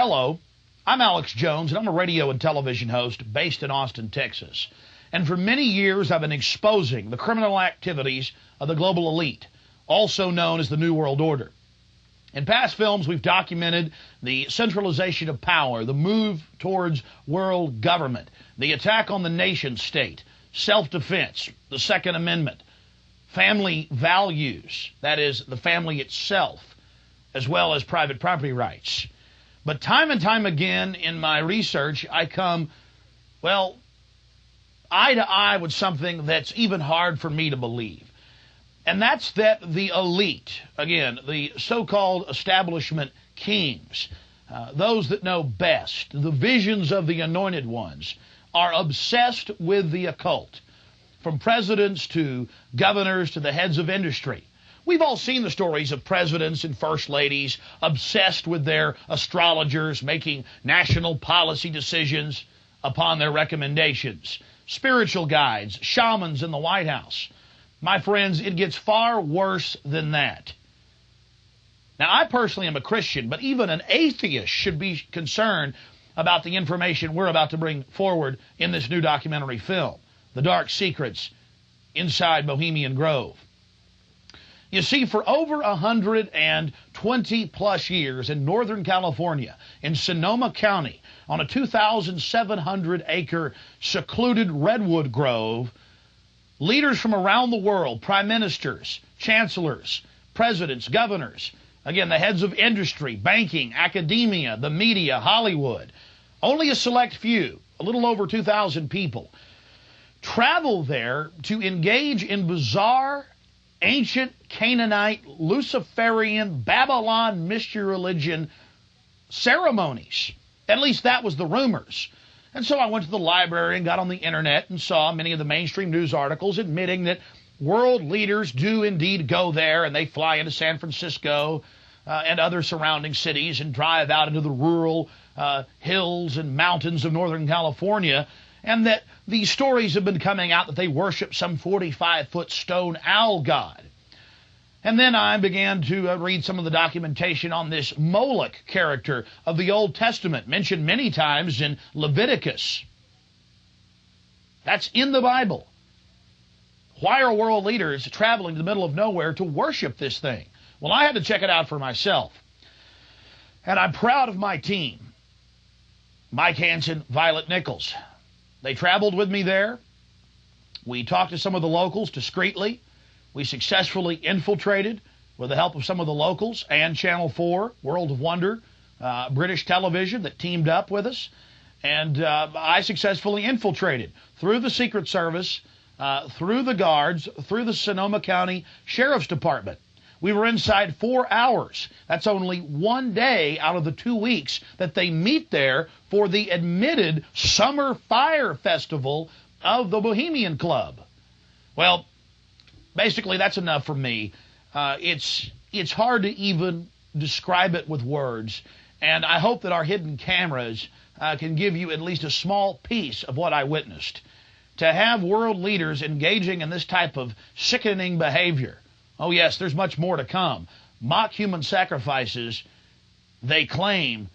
Hello, I'm Alex Jones, and I'm a radio and television host based in Austin, Texas. And for many years, I've been exposing the criminal activities of the global elite, also known as the New World Order. In past films, we've documented the centralization of power, the move towards world government, the attack on the nation state, self-defense, the Second Amendment, family values, that is, the family itself, as well as private property rights. But time and time again in my research, I come, well, eye to eye with something that's even hard for me to believe. And that's that the elite, again, the so-called establishment kings, those that know best, the visions of the anointed ones, are obsessed with the occult, from presidents to governors to the heads of industry. We've all seen the stories of presidents and first ladies obsessed with their astrologers making national policy decisions upon their recommendations, spiritual guides, shamans in the White House. My friends, it gets far worse than that. Now, I personally am a Christian, but even an atheist should be concerned about the information we're about to bring forward in this new documentary film, The Dark Secrets Inside Bohemian Grove. You see, for over 120 plus years in Northern California, in Sonoma County, on a 2,700 acre secluded redwood grove, leaders from around the world, prime ministers, chancellors, presidents, governors, again, the heads of industry, banking, academia, the media, Hollywood, only a select few, a little over 2,000 people, travel there to engage in bizarre, ancient Canaanite, Luciferian, Babylon mystery religion ceremonies. At least that was the rumors. And so I went to the library and got on the internet and saw many of the mainstream news articles admitting that world leaders do indeed go there, and they fly into San Francisco and other surrounding cities and drive out into the rural hills and mountains of Northern California, and that these stories have been coming out that they worship some 45-foot stone owl god. And then I began to read some of the documentation on this Moloch character of the Old Testament, mentioned many times in Leviticus. That's in the Bible. Why are world leaders traveling to the middle of nowhere to worship this thing? Well, I had to check it out for myself. And I'm proud of my team. Mike Hansen, Violet Nichols. They traveled with me there. We talked to some of the locals discreetly. We successfully infiltrated, with the help of some of the locals and Channel 4, World of Wonder, British television that teamed up with us. And I successfully infiltrated through the Secret Service, through the guards, through the Sonoma County Sheriff's Department. We were inside 4 hours. That's only one day out of the 2 weeks that they meet there for the admitted Summer Fire Festival of the Bohemian Club. Well, basically, that's enough for me. It's hard to even describe it with words, and I hope that our hidden cameras can give you at least a small piece of what I witnessed. To have world leaders engaging in this type of sickening behavior, oh yes, there's much more to come. Mock human sacrifices, they claim,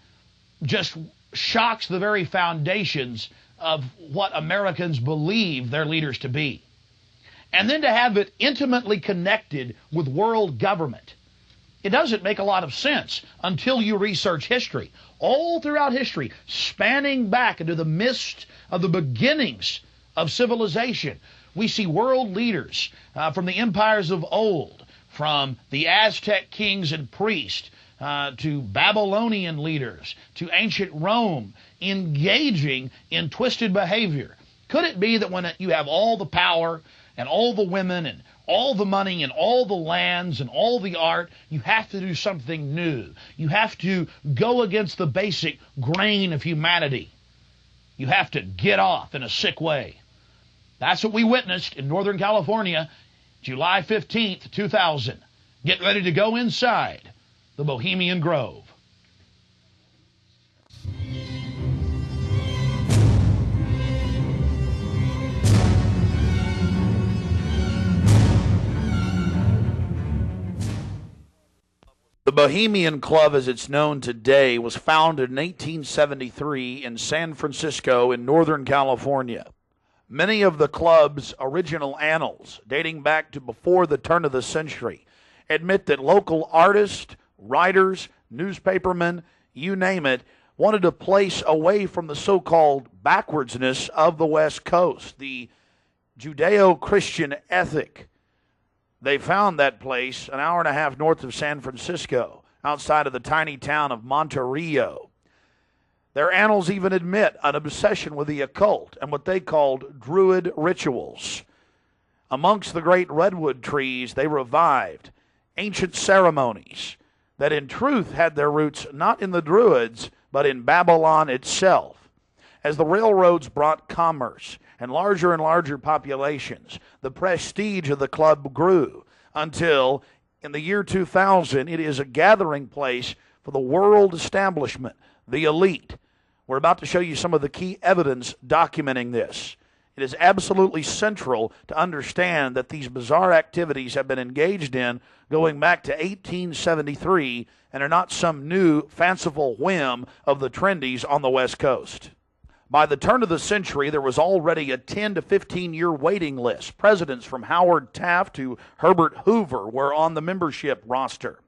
just shocks the very foundations of what Americans believe their leaders to be. And then to have it intimately connected with world government. It doesn't make a lot of sense until you research history. All throughout history, spanning back into the mist of the beginnings of civilization, we see world leaders from the empires of old, from the Aztec kings and priests, to Babylonian leaders, to ancient Rome, engaging in twisted behavior. Could it be that when you have all the power and all the women and all the money and all the lands and all the art, you have to do something new? You have to go against the basic grain of humanity. You have to get off in a sick way. That's what we witnessed in Northern California, July 15th, 2000. Get ready to go inside the Bohemian Grove. The Bohemian Club, as it's known today, was founded in 1873 in San Francisco in Northern California. Many of the club's original annals, dating back to before the turn of the century, admit that local artists, writers, newspapermen, you name it, wanted a place away from the so-called backwardsness of the West Coast, the Judeo-Christian ethic. They found that place an hour and a half north of San Francisco, outside of the tiny town of Monterrey. Their annals even admit an obsession with the occult and what they called druid rituals. Amongst the great redwood trees, they revived ancient ceremonies that in truth had their roots not in the Druids, but in Babylon itself. As the railroads brought commerce and larger populations, the prestige of the club grew until, in the year 2000, it is a gathering place for the world establishment, the elite. We're about to show you some of the key evidence documenting this. It is absolutely central to understand that these bizarre activities have been engaged in going back to 1873 and are not some new fanciful whim of the trendies on the West Coast. By the turn of the century, there was already a 10 to 15-year waiting list. Presidents from Howard Taft to Herbert Hoover were on the membership roster.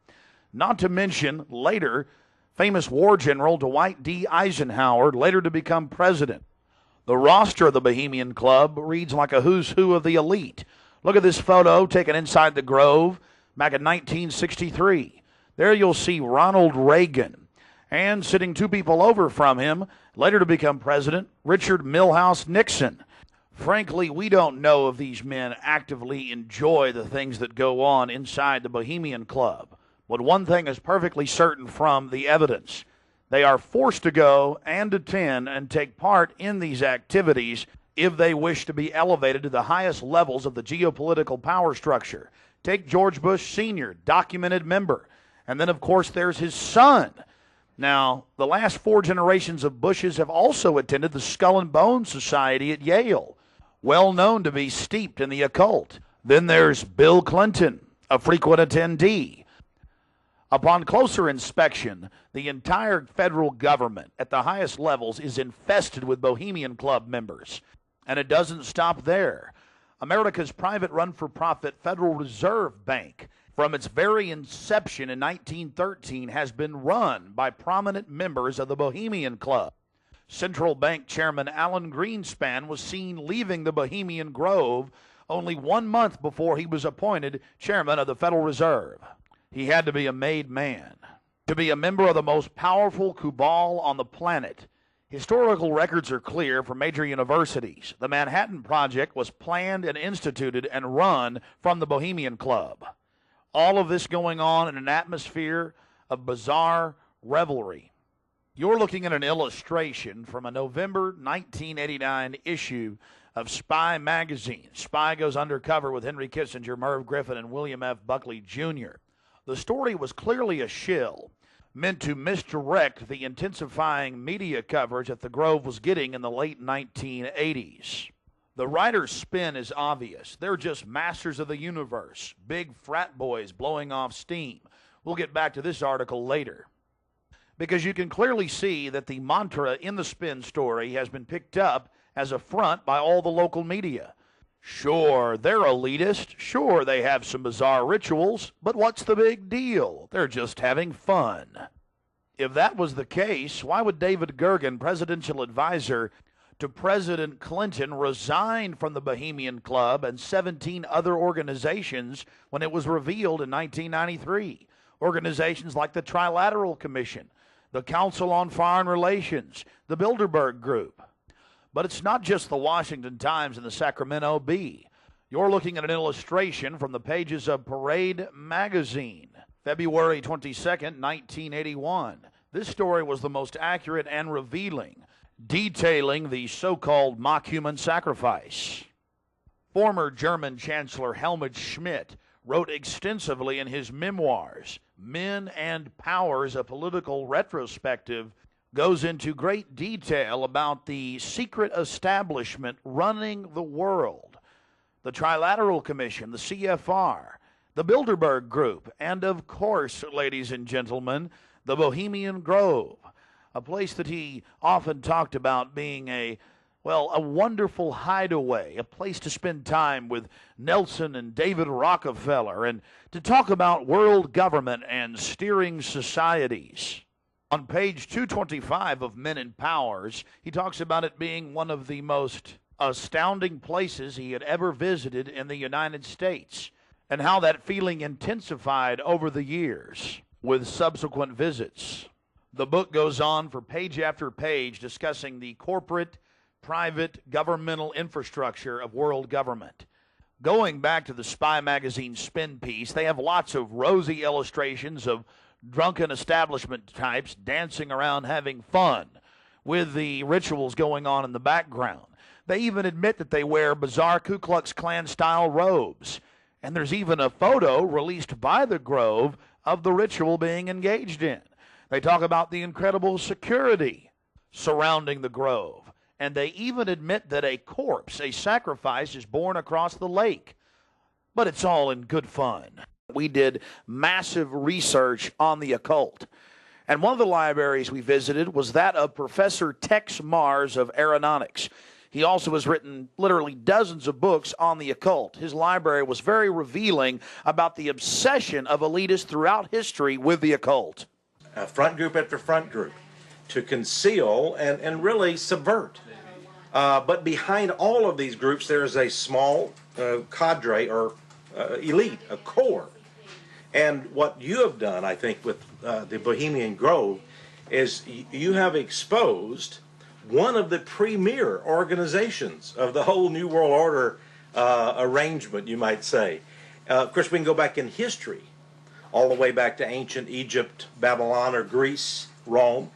Not to mention, later, famous war general Dwight D. Eisenhower, later to become president. The roster of the Bohemian Club reads like a who's who of the elite. Look at this photo taken inside the Grove back in 1963. There you'll see Ronald Reagan. And sitting two people over from him, later to become president, Richard Milhous Nixon. Frankly, we don't know if these men actively enjoy the things that go on inside the Bohemian Club. But one thing is perfectly certain from the evidence. They are forced to go and attend and take part in these activities if they wish to be elevated to the highest levels of the geopolitical power structure. Take George Bush Sr., documented member. And then, of course, there's his son. Now, the last 4 generations of Bushes have also attended the Skull and Bones Society at Yale, well known to be steeped in the occult. Then there's Bill Clinton, a frequent attendee. Upon closer inspection, the entire federal government at the highest levels is infested with Bohemian Club members. And it doesn't stop there. America's private run-for-profit Federal Reserve Bank, from its very inception in 1913, has been run by prominent members of the Bohemian Club. Central Bank Chairman Alan Greenspan was seen leaving the Bohemian Grove only 1 month before he was appointed chairman of the Federal Reserve. He had to be a made man to be a member of the most powerful cabal on the planet. Historical records are clear from major universities. The Manhattan Project was planned and instituted and run from the Bohemian Club. All of this going on in an atmosphere of bizarre revelry. You're looking at an illustration from a November 1989 issue of Spy magazine. Spy goes undercover with Henry Kissinger, Merv Griffin, and William F. Buckley Jr. The story was clearly a shill, meant to misdirect the intensifying media coverage that the Grove was getting in the late 1980s. The writer's spin is obvious. They're just masters of the universe, big frat boys blowing off steam. We'll get back to this article later. Because you can clearly see that the mantra in the spin story has been picked up as a front by all the local media. Sure, they're elitist. Sure, they have some bizarre rituals. But what's the big deal? They're just having fun. If that was the case, why would David Gergen, presidential advisor to President Clinton, resign from the Bohemian Club and 17 other organizations when it was revealed in 1993? Organizations like the Trilateral Commission, the Council on Foreign Relations, the Bilderberg Group. But it's not just the Washington Times and the Sacramento Bee. You're looking at an illustration from the pages of Parade magazine, February 22nd, 1981. This story was the most accurate and revealing, detailing the so-called mock-human sacrifice. Former German Chancellor Helmut Schmidt wrote extensively in his memoirs, Men and Powers, a Political Retrospective, goes into great detail about the secret establishment running the world. The Trilateral Commission, the CFR, the Bilderberg Group, and of course, ladies and gentlemen, the Bohemian Grove, a place that he often talked about being a wonderful hideaway, a place to spend time with Nelson and David Rockefeller, and to talk about world government and steering societies. On page 225 of Men in Powers, he talks about it being one of the most astounding places he had ever visited in the United States, and how that feeling intensified over the years with subsequent visits. The book goes on for page after page discussing the corporate, private, governmental infrastructure of world government. Going back to the Spy magazine spin piece, they have lots of rosy illustrations of drunken establishment types dancing around having fun with the rituals going on in the background. They even admit that they wear bizarre Ku Klux Klan-style robes. And there's even a photo released by the Grove of the ritual being engaged in. They talk about the incredible security surrounding the Grove. And they even admit that a corpse, a sacrifice, is borne across the lake. But it's all in good fun. We did massive research on the occult. And one of the libraries we visited was that of Professor Tex Mars of Aeronautics. He also has written literally dozens of books on the occult. His library was very revealing about the obsession of elitists throughout history with the occult. Front group after front group to conceal and really subvert. But behind all of these groups, there is a small cadre or elite, a core. And what you have done, I think, with the Bohemian Grove is you have exposed one of the premier organizations of the whole New World Order arrangement, you might say. Of course, we can go back in history, all the way back to ancient Egypt, Babylon, or Greece, Rome.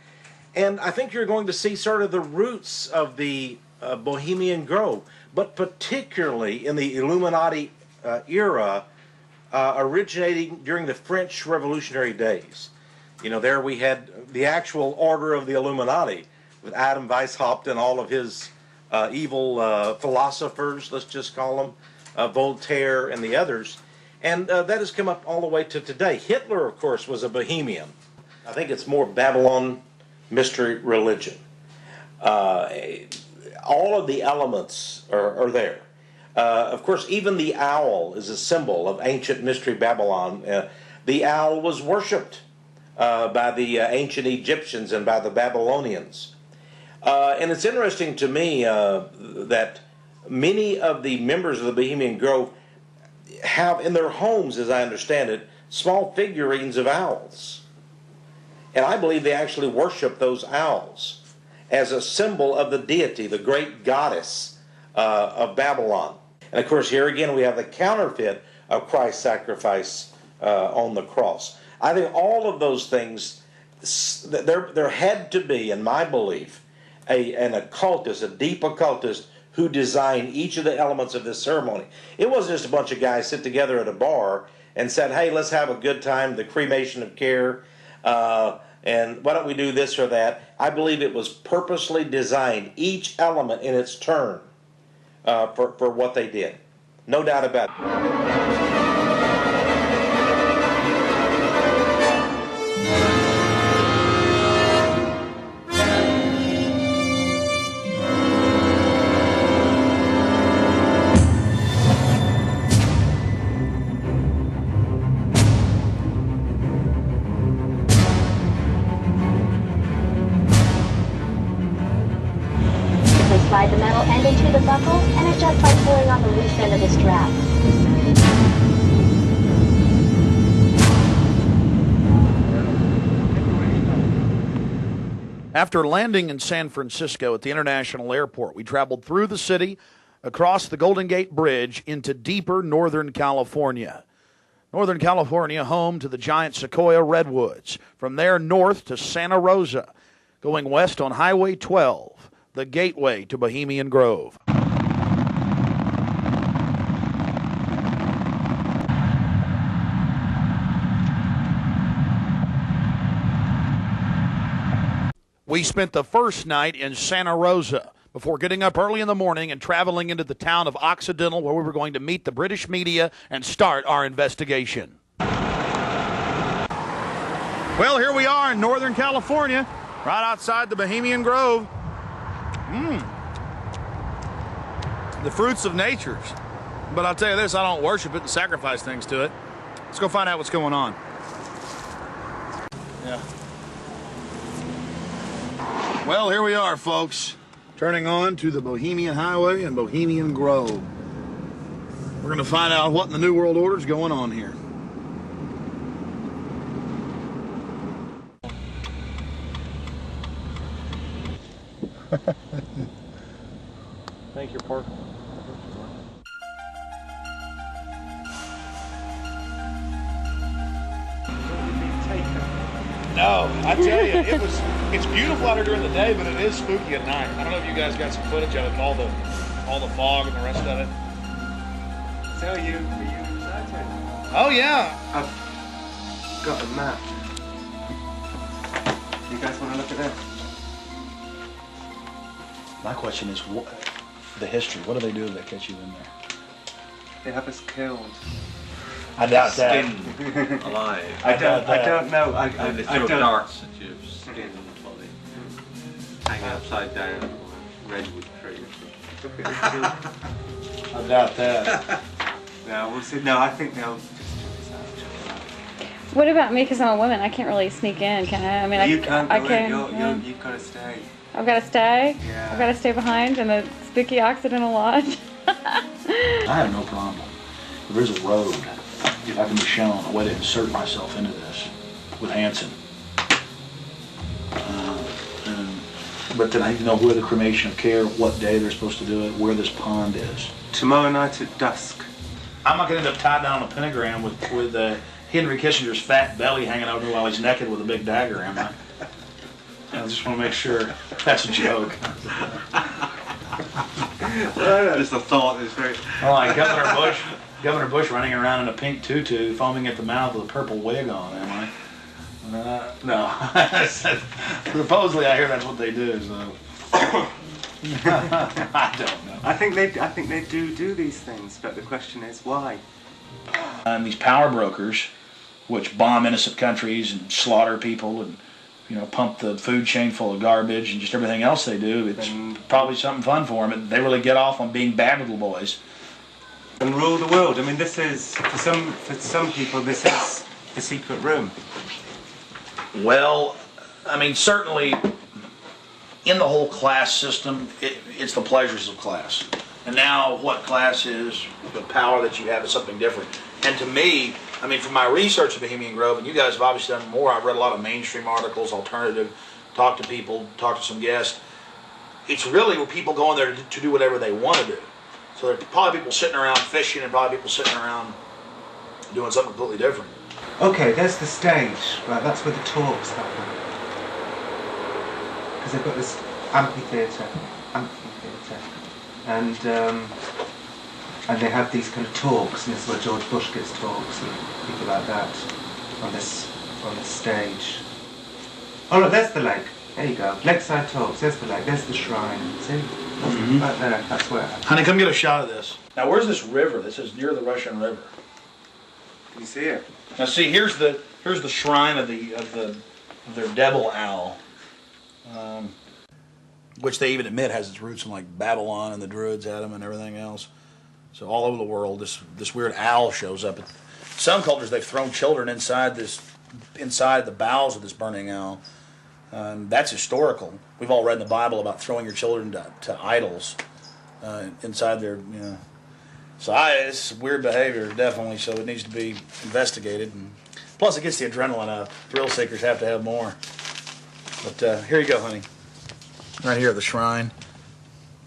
And I think you're going to see sort of the roots of the Bohemian Grove, but particularly in the Illuminati era, originating during the French Revolutionary days. You know, there we had the actual order of the Illuminati, with Adam Weishaupt and all of his evil philosophers, let's just call them, Voltaire and the others. And that has come up all the way to today. Hitler, of course, was a Bohemian. I think it's more Babylon mystery religion. All of the elements are there. Of course, even the owl is a symbol of ancient mystery Babylon. The owl was worshipped by the ancient Egyptians and by the Babylonians. And it's interesting to me that many of the members of the Bohemian Grove have in their homes, as I understand it, small figurines of owls. And I believe they actually worship those owls as a symbol of the deity, the great goddess of Babylon. And of course, here again we have the counterfeit of Christ's sacrifice on the cross. I think all of those things, there had to be, in my belief, an occultist, a deep occultist, who designed each of the elements of this ceremony. It wasn't just a bunch of guys sit together at a bar and said, hey, let's have a good time, the cremation of care, and why don't we do this or that. I believe it was purposely designed, each element in its turn, for what they did. No doubt about it. Slide the metal end into the buckle and adjust by pulling on the loose end of the strap. After landing in San Francisco at the International Airport, we traveled through the city, across the Golden Gate Bridge, into deeper Northern California. Northern California, home to the giant sequoia redwoods. From there north to Santa Rosa, going west on Highway 12, the gateway to Bohemian Grove. We spent the first night in Santa Rosa, before getting up early in the morning and traveling into the town of Occidental, where we were going to meet the British media and start our investigation. Well, here we are in Northern California, right outside the Bohemian Grove. The fruits of nature. But I'll tell you this, I don't worship it and sacrifice things to it. Let's go find out what's going on. Yeah. Well, here we are, folks. Turning on to the Bohemian Highway and Bohemian Grove. We're going to find out what in the New World Order is going on here. Thank you, Park. No, I tell you, it's beautiful out here during the day, but it is spooky at night. I don't know if you guys got some footage of it, all the fog and the rest of it. So are you excited? Oh yeah. I've got a map. You guys want to look at this? My question is, what, the history, what do they do if they catch you in there? They have us killed. I doubt that. Skinned alive. I don't know. I They throw darts at your skin and body. Hanging upside down on a redwood tree. I doubt that. No, we'll see. No, I think they'll just check this out. What about me? Because I'm a woman, I can't really sneak in, can I? I mean, You can't go I can. in. You've got to stay. I've got to stay. Yeah. I've got to stay behind in the spooky Occidental Lodge. I have no problem. There is a road, if I can be shown, a way to insert myself into this with Hanson. But then I need to know where the cremation of care, what day they're supposed to do it, where this pond is. Tomorrow night at dusk. I'm not going to end up tied down on a pentagram with Henry Kissinger's fat belly hanging over while he's naked with a big dagger, am I? I just want to make sure that's a joke. Just a thought. It's very. Oh, like Governor Bush running around in a pink tutu, foaming at the mouth with a purple wig on, am I? No. Supposedly, I hear that's what they do. So I don't know. I think they do these things, but the question is why. And these power brokers, which bomb innocent countries and slaughter people and pump the food chain full of garbage and just everything else they do, it's probably something fun for them. They really get off on being bad little boys. And rule the world. I mean, this is for some people. This is the secret room. Well, I mean, certainly in the whole class system, it's the pleasures of class. And now what class is, the power that you have is something different. And to me, I mean, from my research of Bohemian Grove, and you guys have obviously done more, I've read a lot of mainstream articles, alternative, talked to people, talked to some guests. It's really where people go in there to do whatever they want to do. So there are probably people sitting around fishing and probably people sitting around doing something completely different. Okay, there's the stage. Right, that's where the talks happen. Because they've got this amphitheatre, and they have these kind of talks, and this is where George Bush gives talks and people like that on this stage. Oh look, there's the lake. There you go. Lakeside talks. There's the lake. There's the shrine. See, right there. That's where it happens. Honey, come get a shot of this. Now, where's this river? This is near the Russian River. Can you see it? Now, see, here's the shrine of their devil owl, which they even admit has its roots in like Babylon and the Druids had them and everything else. So all over the world, this weird owl shows up. Some cultures they've thrown children inside the bowels of this burning owl. That's historical. We've all read in the Bible about throwing your children to idols inside their. So it's weird behavior, definitely. So it needs to be investigated. And plus, it gets the adrenaline up. Thrill seekers have to have more. But here you go, honey. Right here at the shrine.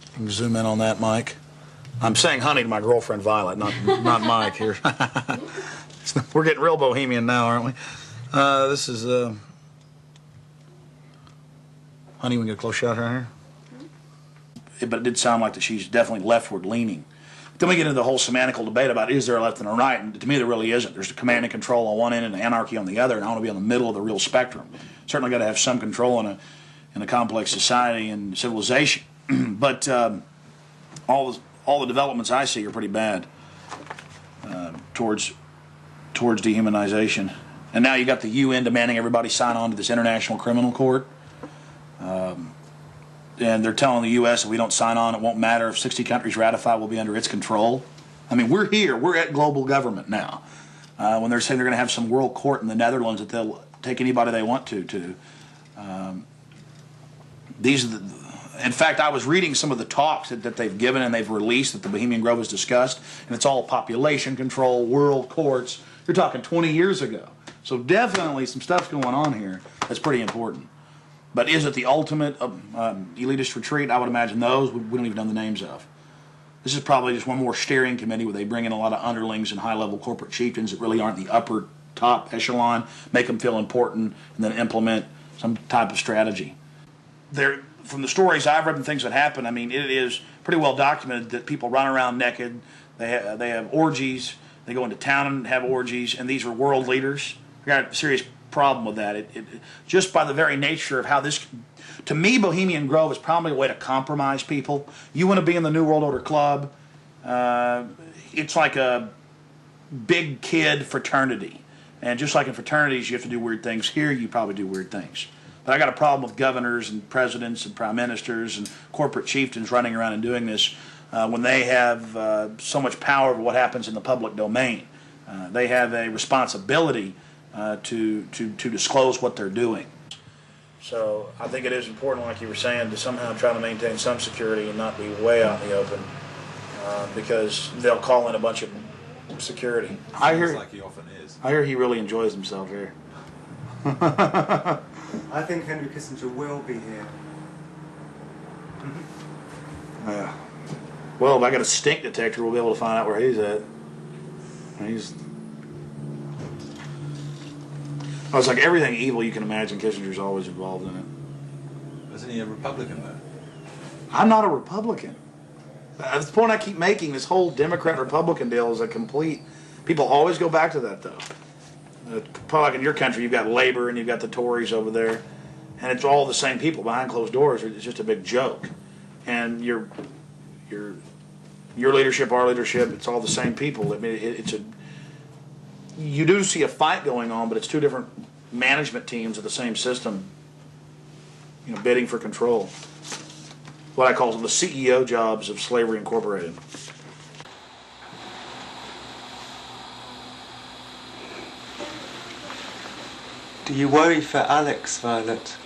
You can zoom in on that, Mike. I'm saying honey to my girlfriend Violet, not Mike here. We're getting real bohemian now, aren't we? This is honey. We can get a close shot right here. But it did sound like that she's definitely leftward leaning. Then we get into the whole semantical debate about is there a left and a right, and to me there really isn't. There's command and control on one end and anarchy on the other, and I want to be on the middle of the real spectrum. Certainly got to have some control in a complex society and civilization. But all the developments I see are pretty bad towards dehumanization. And now you got the UN demanding everybody sign on to this International Criminal Court. And they're telling the U.S. if we don't sign on, it won't matter. If 60 countries ratify, we'll be under its control. I mean, we're here. We're at global government now. When they're saying they're going to have some world court in the Netherlands that they'll take anybody they want to. These are in fact, I was reading some of the talks that they've given and they've released that the Bohemian Grove has discussed, and it's all population control, world courts. You're talking 20 years ago. So definitely some stuff's going on here that's pretty important. But is it the ultimate elitist retreat? I would imagine those we don't even know the names of. This is probably just one more steering committee where they bring in a lot of underlings and high-level corporate chieftains that really aren't the upper top echelon, make them feel important, and then implement some type of strategy. From the stories I've read and things that happen, I mean, it is pretty well documented that people run around naked. They have orgies. They go into town and have orgies, and these are world leaders. We got a serious problem with that. It just by the very nature of how this, to me, Bohemian Grove is probably a way to compromise people. You want to be in the New World Order Club. It's like a big kid fraternity. And just like in fraternities, you have to do weird things. Here, you probably do weird things. But I got a problem with governors and presidents and prime ministers and corporate chieftains running around and doing this when they have so much power over what happens in the public domain. They have a responsibility to disclose what they're doing. So I think it is important, like you were saying, to somehow try to maintain some security and not be way out in the open because they'll call in a bunch of security. Like he often is. I hear he really enjoys himself here. I think Henry Kissinger will be here. Yeah. Well, if I got a stink detector, we'll be able to find out where he's at. Oh, it's like everything evil you can imagine, Kissinger's always involved in it. Isn't he a Republican, though? I'm not a Republican. That's the point I keep making. This whole Democrat-Republican deal is a complete... People always go back to that, though. Probably like in your country, you've got Labor and you've got the Tories over there, and it's all the same people behind closed doors. It's just a big joke. And your leadership, our leadership, it's all the same people. I mean, you do see a fight going on, but it's two different management teams of the same system, bidding for control. What I call the CEO jobs of Slavery Incorporated. Do you worry for Alex, Violet?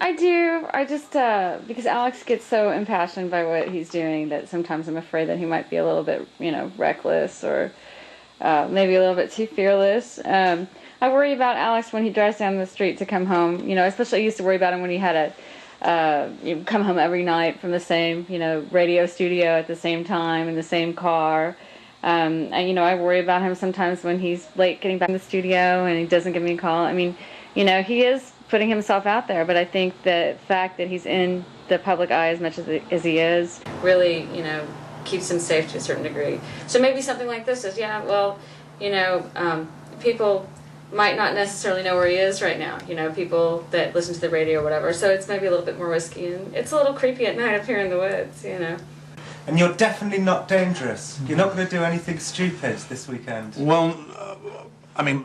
I do. I just, because Alex gets so impassioned by what he's doing that sometimes I'm afraid that he might be a little bit, reckless or maybe a little bit too fearless. I worry about Alex when he drives down the street to come home. Especially I used to worry about him when he had come home every night from the same, radio studio at the same time in the same car. And, I worry about him sometimes when he's late getting back in the studio and he doesn't give me a call. I mean, he is putting himself out there, but I think the fact that he's in the public eye as much as he is really, keeps him safe to a certain degree. So maybe something like this is, people might not necessarily know where he is right now, people that listen to the radio or whatever. So it's maybe a little bit more risky, and it's a little creepy at night up here in the woods, And you're definitely not dangerous. You're not going to do anything stupid this weekend. Well,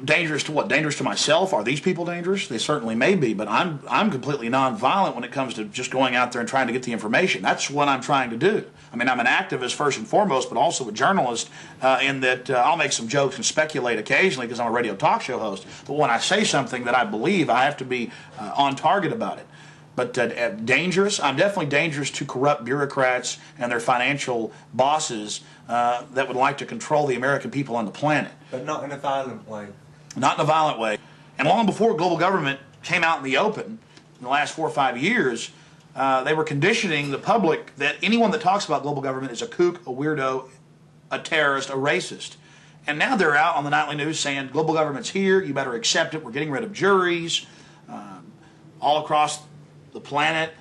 dangerous to what? Dangerous to myself? Are these people dangerous? They certainly may be, but I'm completely nonviolent when it comes to just going out there and trying to get the information. That's what I'm trying to do. I'm an activist first and foremost, but also a journalist in that I'll make some jokes and speculate occasionally because I'm a radio talk show host. But when I say something that I believe, I have to be on target about it. But dangerous? I'm definitely dangerous to corrupt bureaucrats and their financial bosses that would like to control the American people on the planet. But not in a violent way. Not in a violent way. And long before global government came out in the open, in the last 4 or 5 years, they were conditioning the public that anyone that talks about global government is a kook, a weirdo, a terrorist, a racist. And now they're out on the nightly news saying global government's here, you better accept it, we're getting rid of juries all across the planet.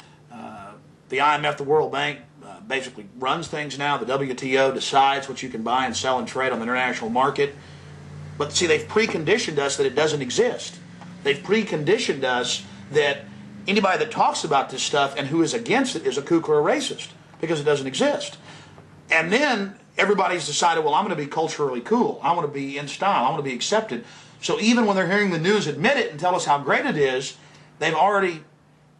The IMF, the World Bank, basically runs things now. The WTO decides what you can buy and sell and trade on the international market. But see, they've preconditioned us that it doesn't exist. They've preconditioned us that anybody that talks about this stuff and who is against it is a kook or a racist because it doesn't exist. And then everybody's decided, well, I'm going to be culturally cool. I want to be in style. I want to be accepted. So even when they're hearing the news admit it and tell us how great it is, they've already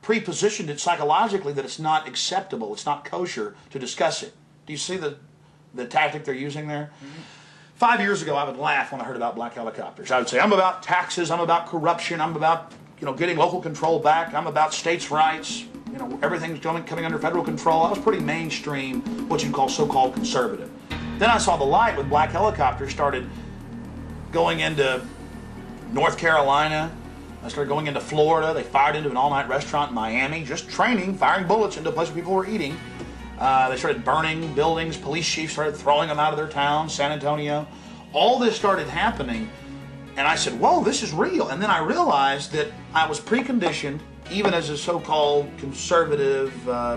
pre-positioned it psychologically that it's not acceptable, it's not kosher to discuss it. Do you see the tactic they're using there? Mm-hmm. 5 years ago, I would laugh when I heard about black helicopters. I would say, I'm about taxes, I'm about corruption, I'm about getting local control back, I'm about states' rights, everything's coming under federal control. I was pretty mainstream, what you'd call so-called conservative. Then I saw the light when black helicopters started going into North Carolina. I started going into Florida. They fired into an all-night restaurant in Miami, just training, firing bullets into a place where people were eating. They started burning buildings. Police chiefs started throwing them out of their town, San Antonio. All this started happening, and I said, whoa, this is real. And then I realized that I was preconditioned, even as a so-called conservative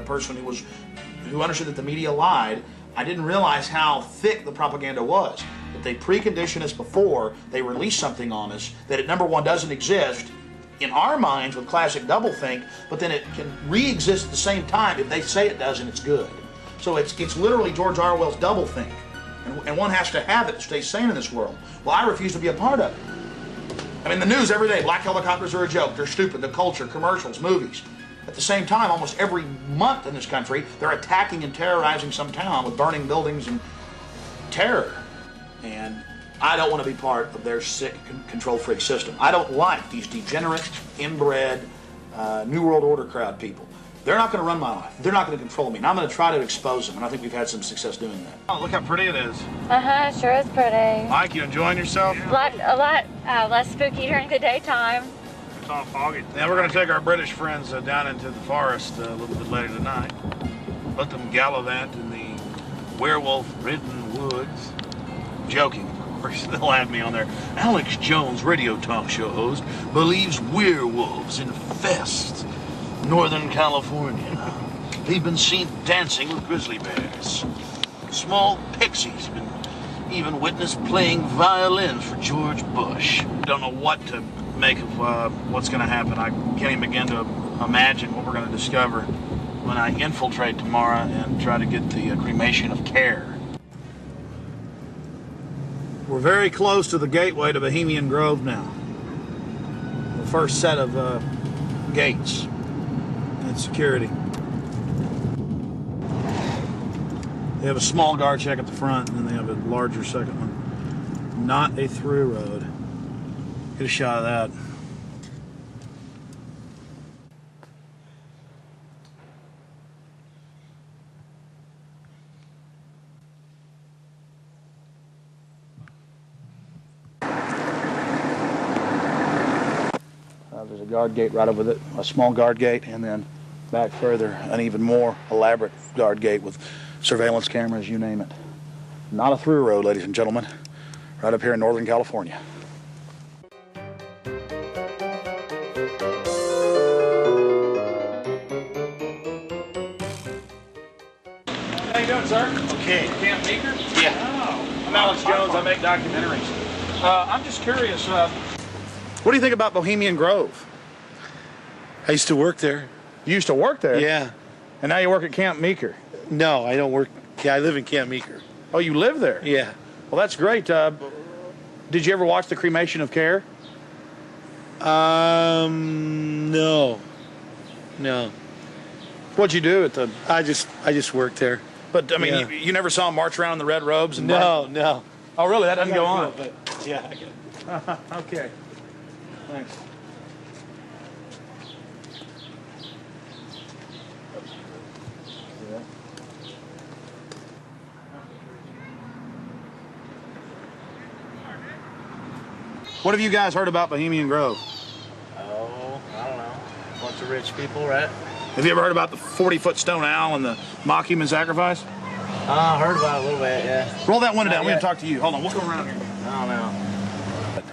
person who understood that the media lied. I didn't realize how thick the propaganda was. That they precondition us before they release something on us, that it, number one, doesn't exist in our minds with classic doublethink, but then it can re-exist at the same time if they say it does and it's good. So it's literally George Orwell's doublethink, and one has to have it to stay sane in this world. Well, I refuse to be a part of it. I mean, the news every day, black helicopters are a joke, they're stupid, the culture, commercials, movies. At the same time, almost every month in this country, they're attacking and terrorizing some town with burning buildings and terror. And I don't want to be part of their sick, control freak system. I don't like these degenerate, inbred, New World Order crowd people. They're not going to run my life. They're not going to control me. And I'm going to try to expose them. And I think we've had some success doing that. Oh, look how pretty it is. Uh-huh, sure is pretty. Mike, you enjoying yourself? A lot less spooky during the daytime. It's all foggy. Now we're going to take our British friends down into the forest a little bit later tonight. Let them gallivant in the werewolf-ridden woods. Joking. Of course, they'll have me on there. Alex Jones, radio talk show host, believes werewolves infest Northern California. They've been seen dancing with grizzly bears. Small pixies have been even witnessed playing violins for George Bush. Don't know what to make of what's going to happen. I can't even begin to imagine what we're going to discover when I infiltrate tomorrow and try to get the cremation of care. We're very close to the gateway to Bohemian Grove now. The first set of gates and security. They have a small guard check at the front, and then they have a larger second one. Not a through road. Get a shot of that. There's a guard gate right over it, a small guard gate, and then back further, an even more elaborate guard gate with surveillance cameras, you name it. Not a through road, ladies and gentlemen, right up here in Northern California. How you doing, sir? Okay. Camp Meeker? Yeah. Oh, I'm Alex Jones. I make documentaries. I'm just curious, what do you think about Bohemian Grove? I used to work there. You used to work there? Yeah. And now you work at Camp Meeker? No, I don't work. I live in Camp Meeker. Oh, you live there? Yeah. Well, that's great. Did you ever watch the cremation of care? No. No. What'd you do at the... I just worked there. But, I mean, Yeah. you never saw them march around in the red robes? And No. Oh, really? That doesn't go on? But yeah, I get it. Okay. Thanks. What have you guys heard about Bohemian Grove? Oh, I don't know. Bunch of rich people, right? Have you ever heard about the 40-foot stone owl and the mock human sacrifice? I heard about it a little bit, yeah. Roll that window down. Not We're going yet. to talk to you. Hold on. We'll go around here. I don't know.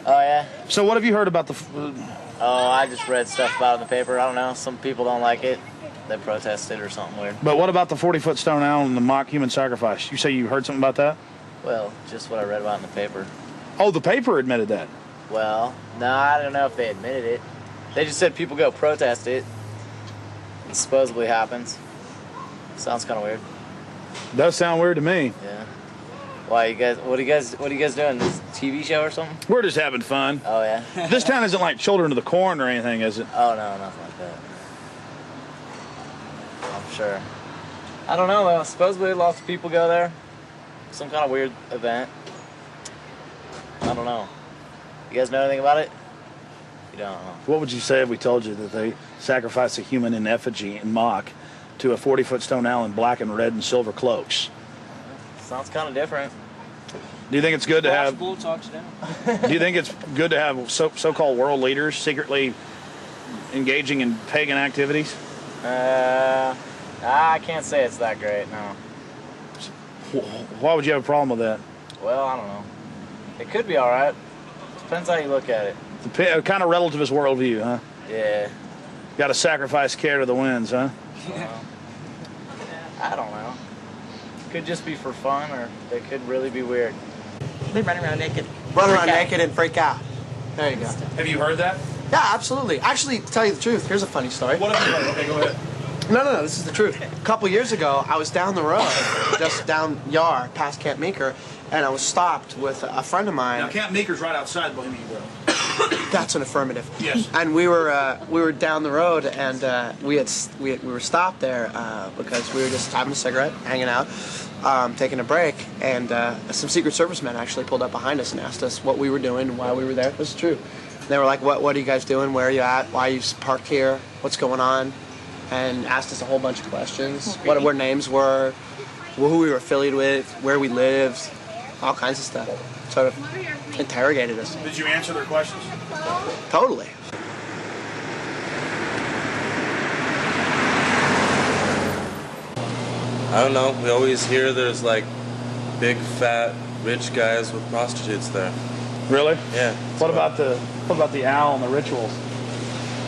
Oh, yeah? So what have you heard about the... Oh, I just read stuff about it in the paper. I don't know. Some people don't like it. They protested or something weird. But what about the 40-foot stone owl and the mock human sacrifice? You say you heard something about that? Well, just what I read about in the paper. Oh, the paper admitted that. Well, no, I don't know if they admitted it. They just said people go protest it. It supposedly happens. Sounds kind of weird. Does sound weird to me. Yeah. Why you guys? What are you guys doing? This TV show or something? We're just having fun. Oh yeah. This town isn't like Children of the Corn or anything, is it? Oh no, nothing like that. I'm sure. I don't know. Supposedly lots of people go there. Some kind of weird event. I don't know. You guys know anything about it? You don't know. What would you say if we told you that they sacrifice a human in effigy and mock to a 40-foot stone owl in black and red and silver cloaks? Sounds kind of different. Do you think it's good to have? Bull talks down. Do you think it's good to have so-called world leaders secretly engaging in pagan activities? I can't say it's that great. No. Why would you have a problem with that? Well, I don't know. It could be all right. Depends how you look at it. Kind of relativist worldview, huh? Yeah. Got to sacrifice care to the winds, huh? Well, I don't know. Could just be for fun, or they could really be weird. They run around naked. Run around naked and freak out. There you go. Have you heard that? Yeah, absolutely. Actually, to tell you the truth, here's a funny story. What have you heard? Okay, go ahead. No, this is the truth. A couple years ago, I was down the road, just down Yar, past Camp Meeker, and I was stopped with a friend of mine. Now, Camp Meeker's right outside Bohemian Grove. That's an affirmative. Yes. And we were down the road, and we were stopped there because we were just having a cigarette, hanging out, taking a break, and some Secret Service men actually pulled up behind us and asked us what we were doing, why we were there. This is true. They were like, "What are you guys doing? Where are you at? Why are you parked here? What's going on?" And asked us a whole bunch of questions. What our names were, who we were affiliated with, where we lived, all kinds of stuff. Sort of interrogated us. Did you answer their questions? Totally. I don't know. We always hear there's like big, fat, rich guys with prostitutes there. Really? Yeah. What about the owl and the rituals?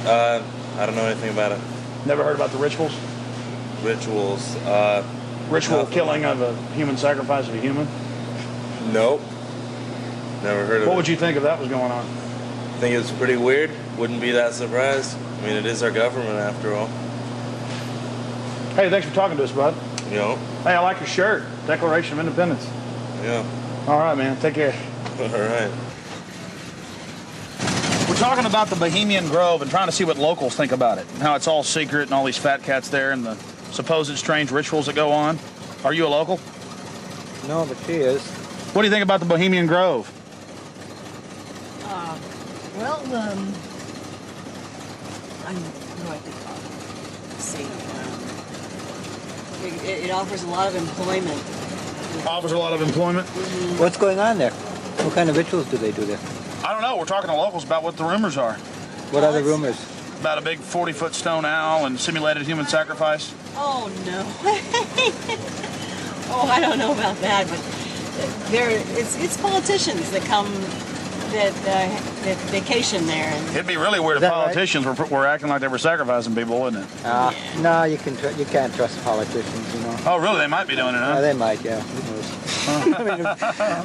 I don't know anything about it. Never heard about the rituals? Rituals. Ritual killing of a human, sacrifice of a human? Nope. Never heard of it. What would you think if that was going on? I think it's pretty weird. Wouldn't be that surprised. I mean, it is our government after all. Hey, thanks for talking to us, bud. You know? Hey, I like your shirt. Declaration of Independence. Yeah. All right, man. Take care. All right. We're talking about the Bohemian Grove and trying to see what locals think about it. How it's all secret and all these fat cats there and the supposed strange rituals that go on. Are you a local? No, but she is. What do you think about the Bohemian Grove? Well, what do I think of it? Let's see. It offers a lot of employment. Offers a lot of employment? Mm-hmm. What's going on there? What kind of rituals do they do there? I don't know. We're talking to locals about what the rumors are. What are the rumors? About a big 40-foot stone owl and simulated human sacrifice. Oh, no. Oh, I don't know about that, but it's politicians that come, that vacation there. And it'd be really weird if politicians were acting like they were sacrificing people, wouldn't it? No, you can't trust politicians, you know. Oh, really? They might be doing it, huh? They might, yeah. Who knows? I mean,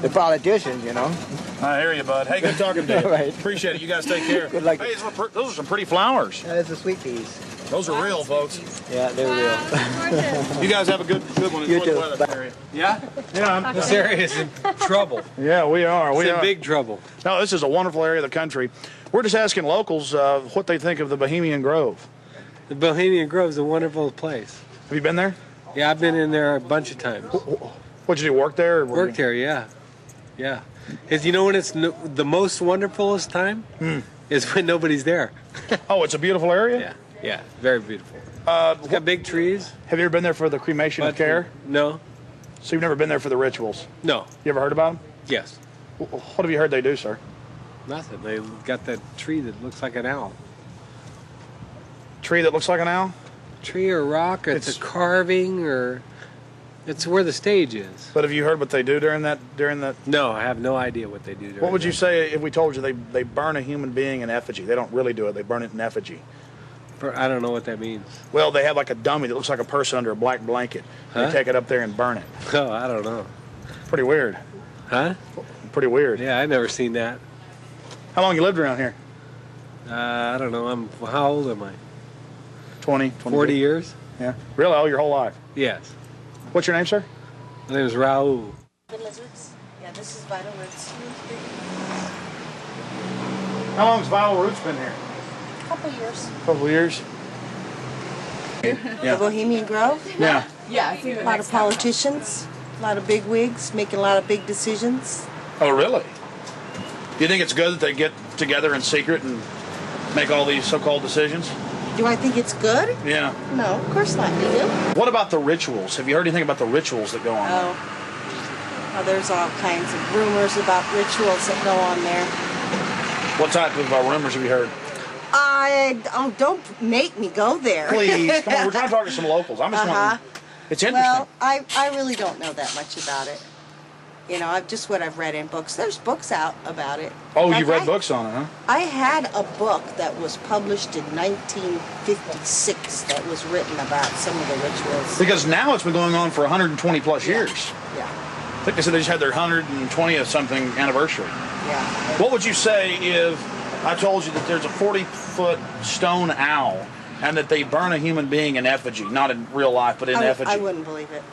the politicians, you know. I hear you, bud. Hey, good talking to you. Right. Appreciate it. You guys take care. Good luck. Hey, those are some pretty flowers. It's the sweet peas. Those are real, folks. Yeah, they're real. You guys have a good one. You Enjoy too. the weather area. Yeah? Yeah. This area is in trouble. Yeah, we are. It's in big trouble. No, this is a wonderful area of the country. We're just asking locals what they think of the Bohemian Grove. The Bohemian Grove is a wonderful place. Have you been there? Yeah, I've been in there a bunch of times. What'd you do, work there? Worked there, yeah. Yeah. Because you know when it's the most wonderfulest time? Is when nobody's there. Oh, it's a beautiful area? Yeah, yeah, very beautiful. It's got big trees. Have you ever been there for the cremation of care? No. So you've never been there for the rituals? No. You ever heard about them? Yes. What have you heard they do, sir? Nothing. They got that tree that looks like an owl. Tree that looks like an owl? Tree or rock, or it's a carving, or it's where the stage is. But have you heard what they do during that? No, I have no idea what they do during What would you say if we told you they burn a human being in effigy? They don't really do it. They burn it in effigy. I don't know what that means. Well, they have like a dummy that looks like a person under a black blanket. Huh? They take it up there and burn it. Oh, I don't know. Pretty weird. Huh? Pretty weird. Yeah, I've never seen that. How long you lived around here? I don't know. How old am I? 20, 40 years. Yeah. Really? Oh, your whole life? Yes. What's your name, sir? My name is Raul. Lizards. Yeah, this is Vital Roots. How long has Vital Roots been here? A couple years. Couple of years. The Bohemian Grove. Yeah. Yeah, a lot of politicians, a lot of big wigs, making a lot of big decisions. Oh, really? Do you think it's good that they get together in secret and make all these so-called decisions? Do I think it's good? Yeah. No, of course not. Do you? What about the rituals? Have you heard anything about the rituals that go on? Well, there's all kinds of rumors about rituals that go on there. What type of rumors have you heard? Don't make me go there. Please, come on. We're trying to talk to some locals. I'm just wondering. It's interesting. Well, I really don't know that much about it. You know, just what I've read in books. There's books out about it. Oh, you've read books on it, huh? I had a book that was published in 1956 that was written about some of the rituals. Because now it's been going on for 120 plus years. Yeah. I think they said they just had their 120th something anniversary. Yeah. What would you say if I told you that there's a 40-foot stone owl and that they burn a human being in effigy, not in real life, but in effigy? I wouldn't believe it.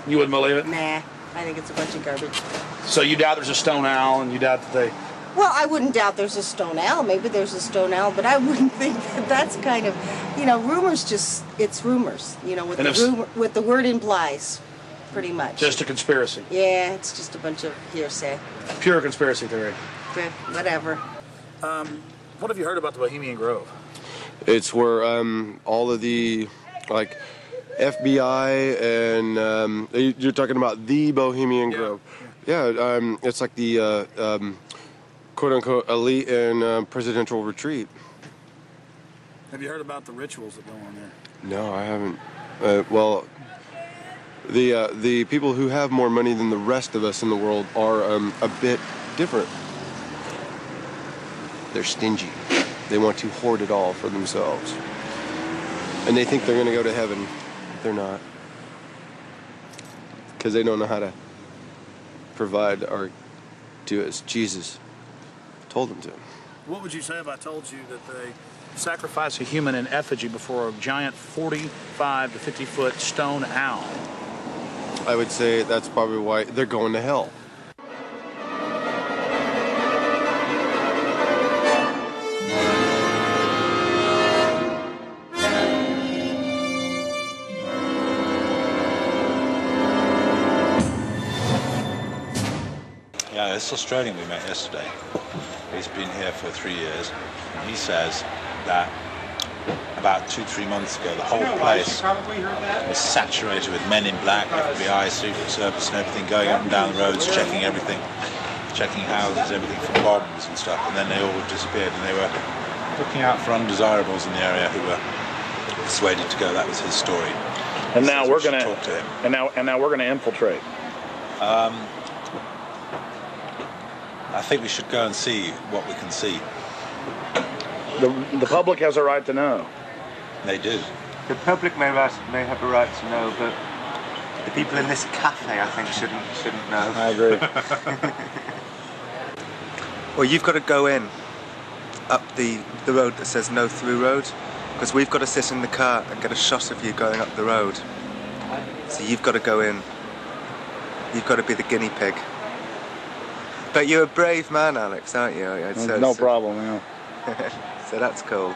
You wouldn't believe it? Nah, I think it's a bunch of garbage. So you doubt there's a stone owl, and you doubt that they... Well, I wouldn't doubt there's a stone owl. Maybe there's a stone owl, but I wouldn't think that that's kind of, you know, rumors just, it's rumors, you know, what the word implies, pretty much. Just a conspiracy. Yeah, it's just a bunch of hearsay. Pure conspiracy theory. Whatever. What have you heard about the Bohemian Grove? It's where all of the, like, FBI and you're talking about the Bohemian Grove. Yeah, it's like the quote-unquote elite and presidential retreat. Have you heard about the rituals that go on there? No, I haven't. Well, the people who have more money than the rest of us in the world are a bit different. They're stingy. They want to hoard it all for themselves. And they think they're going to go to heaven. They're not. Because they don't know how to provide or do as Jesus told them to. What would you say if I told you that they sacrifice a human in effigy before a giant 45 to 50-foot stone owl? I would say that's probably why they're going to hell. Yeah, this Australian we met yesterday, he's been here for 3 years, and he says that about 2-3 months ago the whole place was saturated with men in black, FBI, Secret Service and everything, going up and down the roads, checking everything, checking houses, everything from bombs and stuff, and then they all disappeared, and they were looking out for undesirables in the area who were persuaded to go. That was his story. And now we're going to talk to him. And now we're going to infiltrate. I think we should go and see what we can see. The public has a right to know. They do. The public may have a right to know, but the people in this cafe, I think, shouldn't know. I agree. Well, you've got to go in up the road that says no through road, because we've got to sit in the car and get a shot of you going up the road. So you've got to go in. You've got to be the guinea pig. But you're a brave man, Alex, aren't you? No problem, yeah. So that's cool.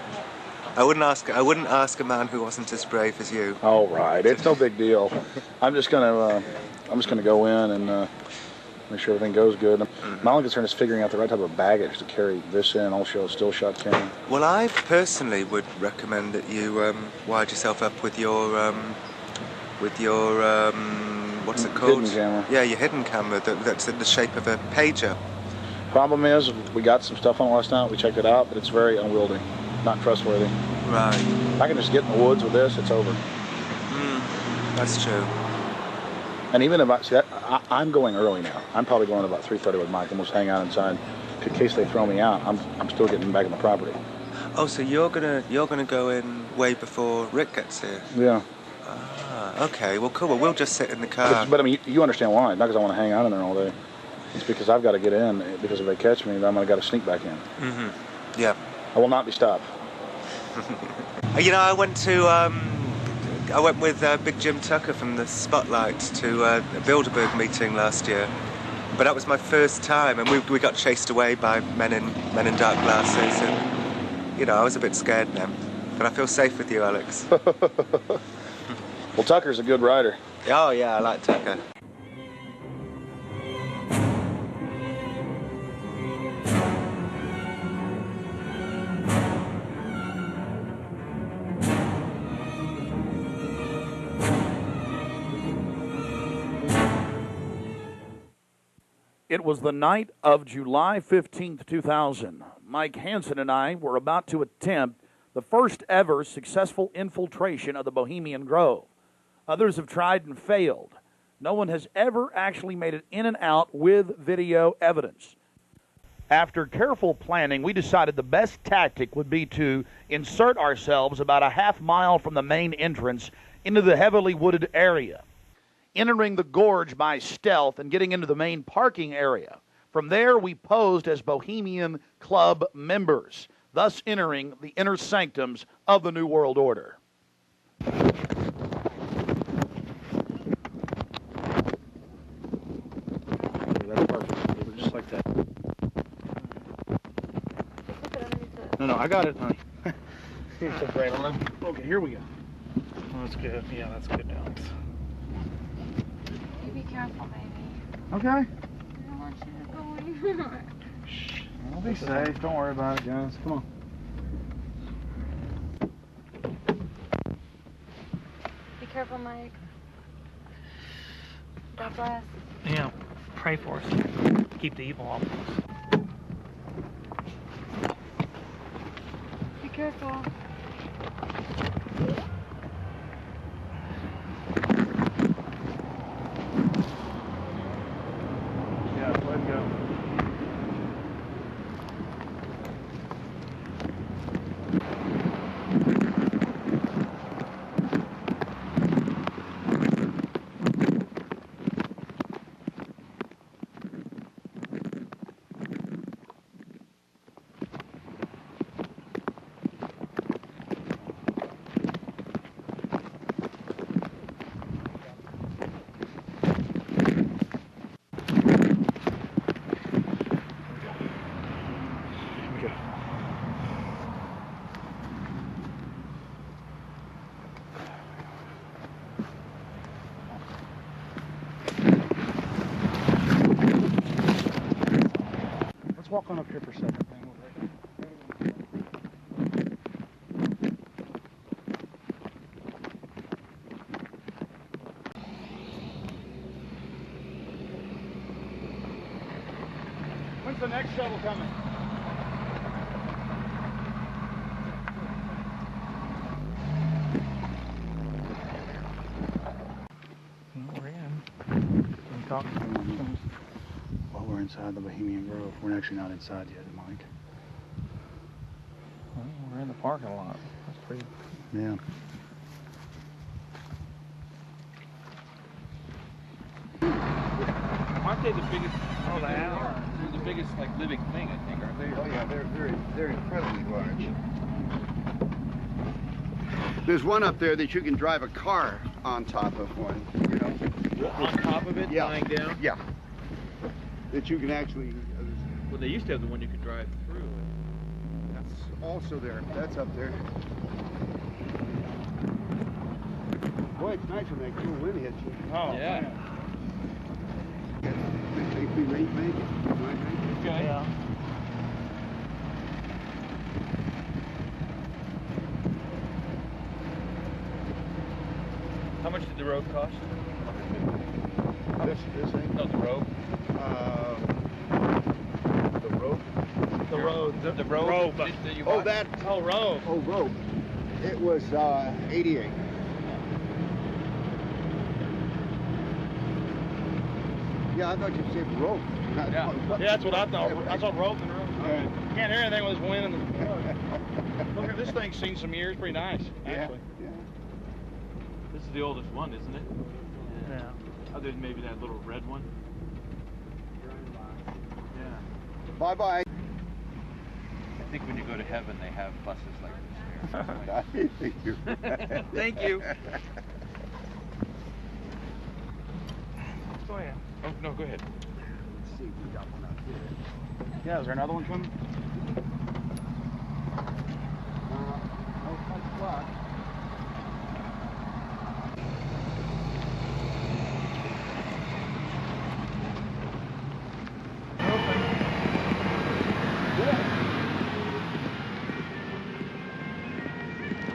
I wouldn't ask a man who wasn't as brave as you. All right, it's no big deal. I'm just gonna go in and make sure everything goes good. My only concern is figuring out the right type of baggage to carry this in, also a still shot camera. Well, I personally would recommend that you wired yourself up with your what's it called? Hidden camera. Yeah, your hidden camera that's in the shape of a pager. Problem is, we got some stuff on it last night. We checked it out, but it's very unwieldy, not trustworthy. Right. If I can just get in the woods with this, it's over. That's true. And even if I'm going early now. I'm probably going about 3:30 with Mike, and we'll just hang out inside in case they throw me out. I'm still getting back on the property. Oh, so you're gonna go in way before Rick gets here? Yeah. Okay, well, cool. Well, we'll just sit in the car. But I mean, you understand why. It's not because I want to hang out in there all day. It's because I've got to get in, because if they catch me, then I'm going to got to sneak back in. Yeah. I will not be stopped. You know, I went with Big Jim Tucker from the Spotlight to a Bilderberg meeting last year. But that was my first time, and we got chased away by men in dark glasses, and you know, I was a bit scared then. But I feel safe with you, Alex. Well, Tucker's a good writer. Oh yeah, I like Tucker. It was the night of July 15th, 2000. Mike Hansen and I were about to attempt the first ever successful infiltration of the Bohemian Grove. Others have tried and failed. No one has ever actually made it in and out with video evidence. After careful planning, we decided the best tactic would be to insert ourselves about a half-mile from the main entrance into the heavily wooded area, entering the gorge by stealth and getting into the main parking area. From there, we posed as Bohemian Club members, thus entering the inner sanctums of the New World Order. That's perfect. Just like that. No, I got it, honey. Okay, here we go. That's good. Yeah, that's good, Alex. You be careful, baby. Okay. I don't want you to go anywhere. I'll be safe. Don't worry about it, guys. Come on. Be careful, Mike. God bless. Yeah, pray for us. Keep the evil off of us. Be careful. Yeah, let go. Walk on up here for a second. When's the next shuttle coming? We're in. Can you talk? Well, we're inside the Bohemian Grove. We're actually not inside yet, Mike. Well, we're in the parking lot. That's pretty. Yeah. Aren't they the biggest? Oh, they are. They're the biggest, like, living thing, I think, aren't they? Oh yeah, they're incredibly large. There's one up there that you can drive a car on top of one. You know. On top of it, Yeah. lying down. Yeah. That you can actually. Well, they used to have the one you could drive through. That's also there. That's up there. Boy, it's nice when that cool wind hits you. Oh yeah. Think we may make it. Okay. Yeah. How much did the road cost? This thing? No, the road. The rope. The road. The road. Rope. That you Oh, bought? that. Oh, rope. Oh, rope. It was 88. Yeah, I thought you said rope. Yeah, that's what I thought. I thought rope and rope. Right. Can't hear anything with this wind. And look at this thing's seen some years. Pretty nice, actually. Yeah. This is the oldest one, isn't it? Yeah. Other than maybe that little red one. Yeah. Bye-bye. think when you go to heaven, they have buses like this here. I think you're right. Thank you. Go ahead. Oh, no, go ahead. Let's see if we got one out here. Yeah, is there another one coming? No punch clock.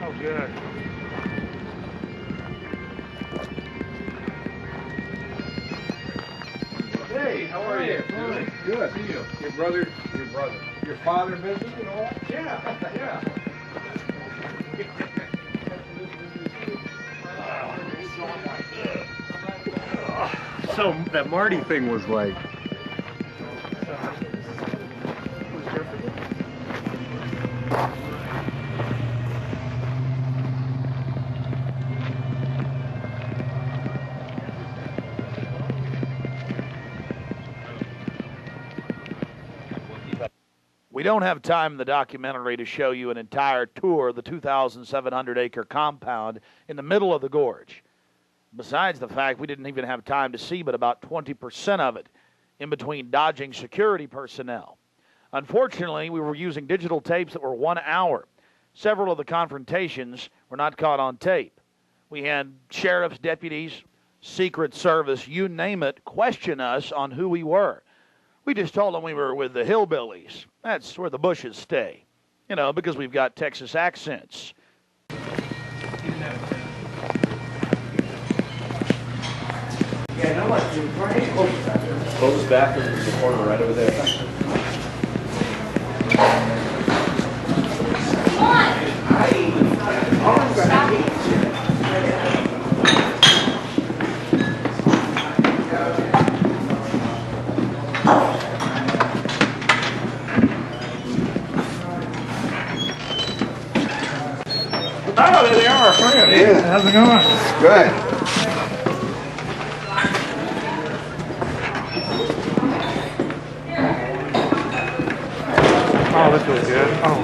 Oh, good. Hey, how are you? Good. Good. See you. Your brother, your father visited and all? Yeah, yeah. So that Marty thing was like. We don't have time in the documentary to show you an entire tour of the 2,700-acre compound in the middle of the gorge. Besides the fact we didn't even have time to see but about 20% of it in between dodging security personnel. Unfortunately, we were using digital tapes that were 1 hour. Several of the confrontations were not caught on tape. We had sheriff's deputies, Secret Service, you name it, question us on who we were. We just told them we were with the hillbillies. That's where the Bushes stay. You know, because we've got Texas accents. Yeah, no one. Right. Close back in the corner right over there. Oh, there they are. Yeah. How's it going? Good. Oh, this was good. Oh.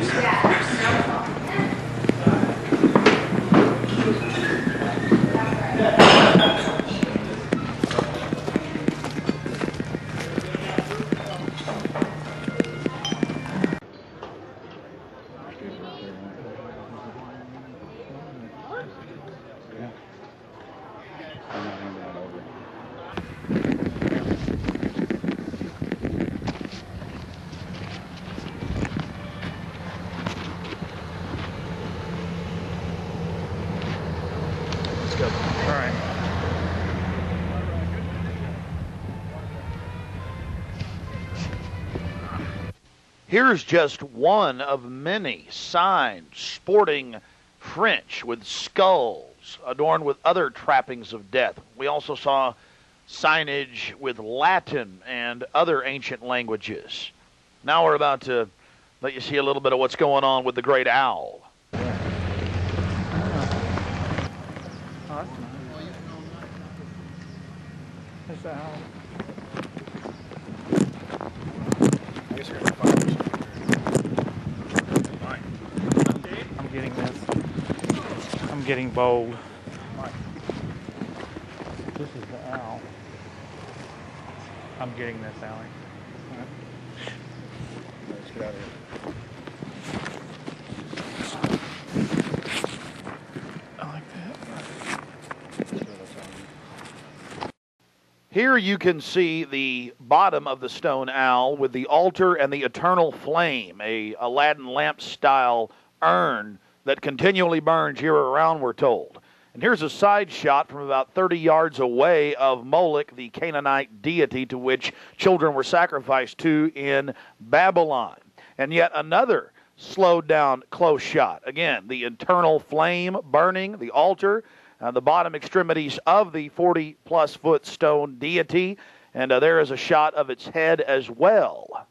Here's just one of many signs sporting French with skulls adorned with other trappings of death. We also saw signage with Latin and other ancient languages. Now we're about to let you see a little bit of what's going on with the great owl. Oh, that's nice. That's the owl. I guess you're gonna find this. I'm getting this. I'm getting bold. This is the owl. I'm getting this, Allie. Let's get out of here. I like that. Here you can see the bottom of the stone owl with the altar and the eternal flame, a Aladdin lamp-style urn that continually burns year-round, we're told. And here's a side shot from about 30 yards away of Moloch, the Canaanite deity to which children were sacrificed to in Babylon. And yet another slowed-down close shot. Again, the eternal flame burning, the altar, the bottom extremities of the 40-plus foot stone deity, and there is a shot of its head as well.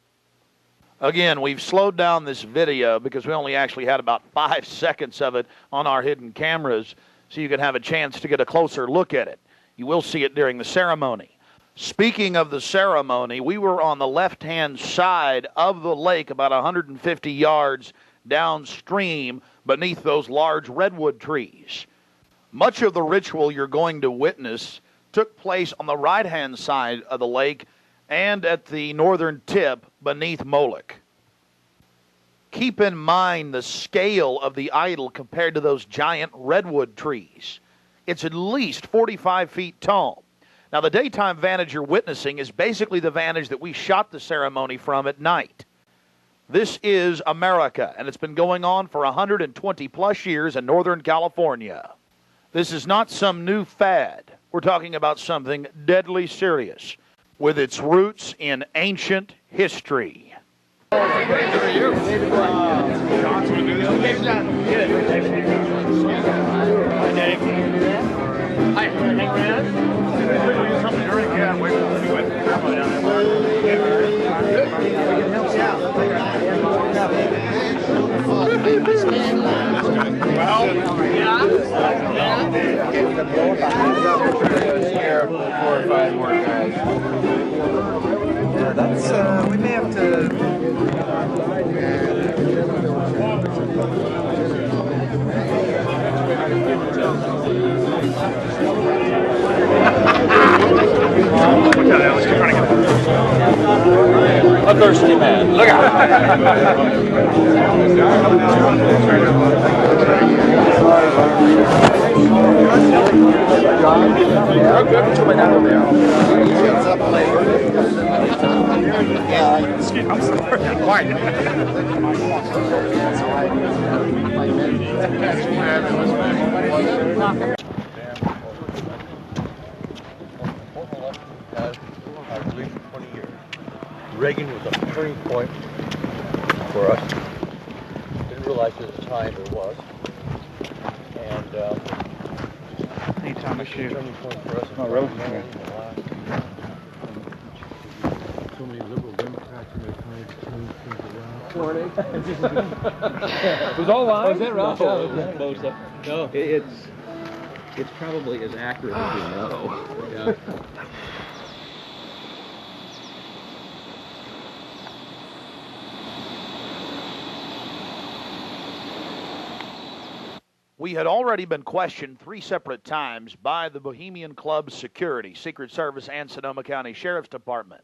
Again, we've slowed down this video because we only actually had about 5 seconds of it on our hidden cameras, so you can have a chance to get a closer look at it. You will see it during the ceremony. Speaking of the ceremony, we were on the left-hand side of the lake about 150 yards downstream beneath those large redwood trees. Much of the ritual you're going to witness took place on the right-hand side of the lake and at the northern tip beneath Moloch. Keep in mind the scale of the idol compared to those giant redwood trees. It's at least 45 feet tall. Now, the daytime vantage you're witnessing is basically the vantage that we shot the ceremony from at night. This is America, and it's been going on for 120 plus years in Northern California. This is not some new fad. We're talking about something deadly serious with its roots in ancient history. That's, we may have to... A thirsty man. Look Reagan was a turning point for us. Didn't realize at the time there was. And anytime I shoot. Turning point for us. Oh, really? So many liberal Democrats in their time to turn things around. Morning. Was all live? Was it right? No. It's probably as accurate as we know. Yeah. We had already been questioned 3 separate times by the Bohemian Club's security, Secret Service, and Sonoma County Sheriff's Department.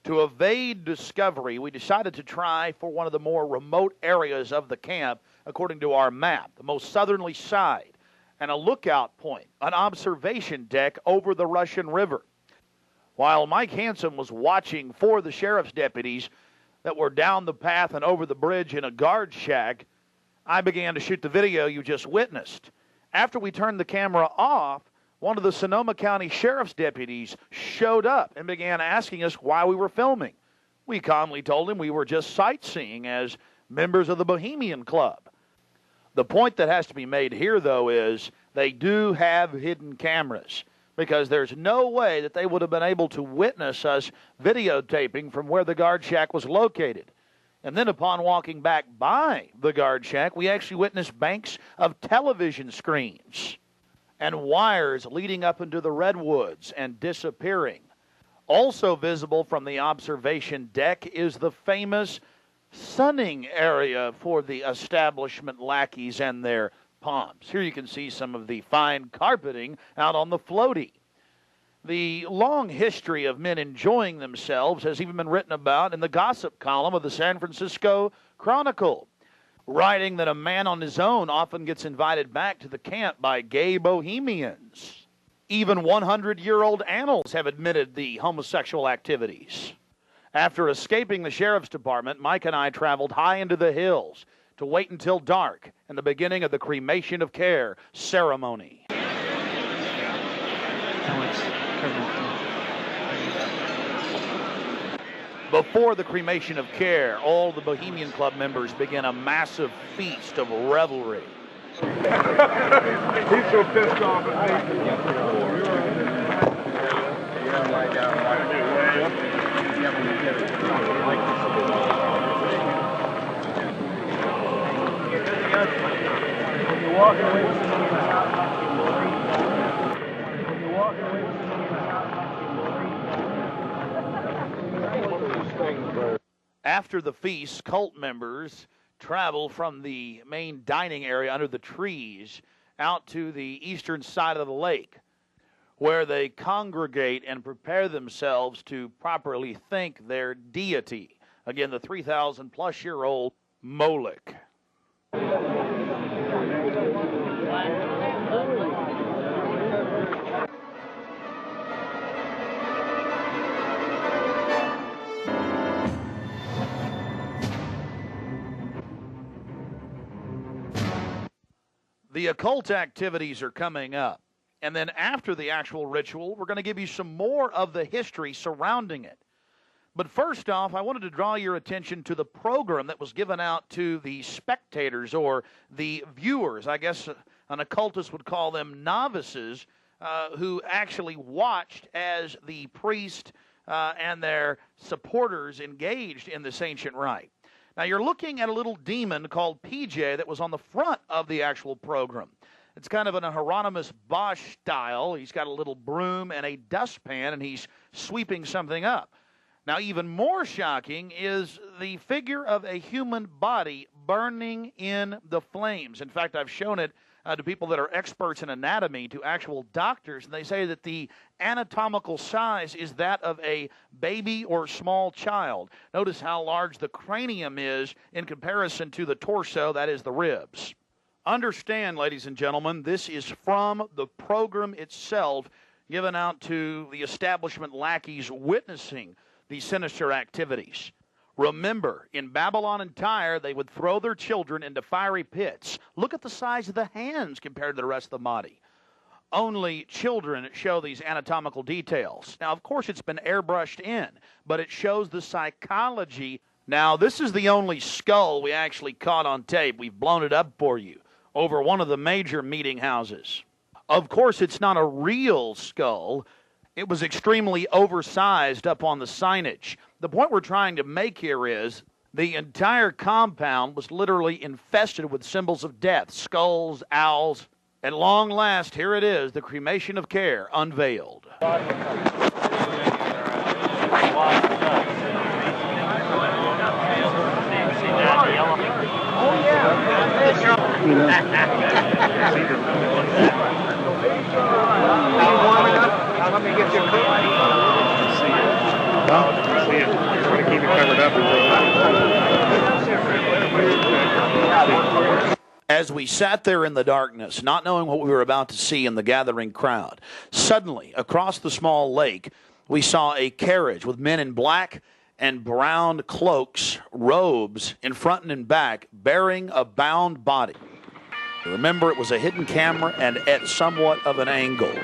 To evade discovery, we decided to try for one of the more remote areas of the camp, according to our map, the most southerly side, and a lookout point, an observation deck over the Russian River. While Mike Hansen was watching for the sheriff's deputies that were down the path and over the bridge in a guard shack, I began to shoot the video you just witnessed. After we turned the camera off, one of the Sonoma County Sheriff's deputies showed up and began asking us why we were filming. We calmly told him we were just sightseeing as members of the Bohemian Club. The point that has to be made here, though, is they do have hidden cameras, because there's no way that they would have been able to witness us videotaping from where the guard shack was located. And then upon walking back by the guard shack, we actually witnessed banks of television screens and wires leading up into the redwoods and disappearing. Also visible from the observation deck is the famous sunning area for the establishment lackeys and their pomps. Here you can see some of the fine carpeting out on the floaty. The long history of men enjoying themselves has even been written about in the gossip column of the San Francisco Chronicle, writing that a man on his own often gets invited back to the camp by gay bohemians. Even 100-year-old annals have admitted the homosexual activities. After escaping the sheriff's department, Mike and I traveled high into the hills to wait until dark and the beginning of the cremation of care ceremony. Before the cremation of care, all the Bohemian Club members begin a massive feast of revelry. He's so pissed off at me. After the feast, cult members travel from the main dining area under the trees out to the eastern side of the lake, where they congregate and prepare themselves to properly thank their deity. Again, the 3,000-plus-year-old Moloch. The occult activities are coming up. And then after the actual ritual, we're going to give you some more of the history surrounding it. But first off, I wanted to draw your attention to the program that was given out to the spectators or the viewers. I guess an occultist would call them novices, who actually watched as the priest and their supporters engaged in this ancient rite. Now, you're looking at a little demon called PJ that was on the front of the actual program. It's kind of an Hieronymus Bosch style. He's got a little broom and a dustpan, and he's sweeping something up. Now, even more shocking is the figure of a human body burning in the flames. In fact, I've shown it to people that are experts in anatomy, to actual doctors, and they say that the anatomical size is that of a baby or small child. Notice how large the cranium is in comparison to the torso, that is the ribs. Understand, ladies and gentlemen, this is from the program itself given out to the establishment lackeys witnessing these sinister activities. Remember, in Babylon and Tyre, they would throw their children into fiery pits. Look at the size of the hands compared to the rest of the body. Only children show these anatomical details. Now, of course, it's been airbrushed in, but it shows the psychology. Now, this is the only skull we actually caught on tape. We've blown it up for you over one of the major meeting houses. Of course, it's not a real skull. It was extremely oversized up on the signage. The point we're trying to make here is the entire compound was literally infested with symbols of death, skulls, owls. At long last, here it is, the cremation of care unveiled. Let me get you a coat. Try to keep it covered up. As we sat there in the darkness, not knowing what we were about to see in the gathering crowd, suddenly, across the small lake, we saw a carriage with men in black and brown cloaks, robes, in front and in back, bearing a bound body. Remember, it was a hidden camera and at somewhat of an angle.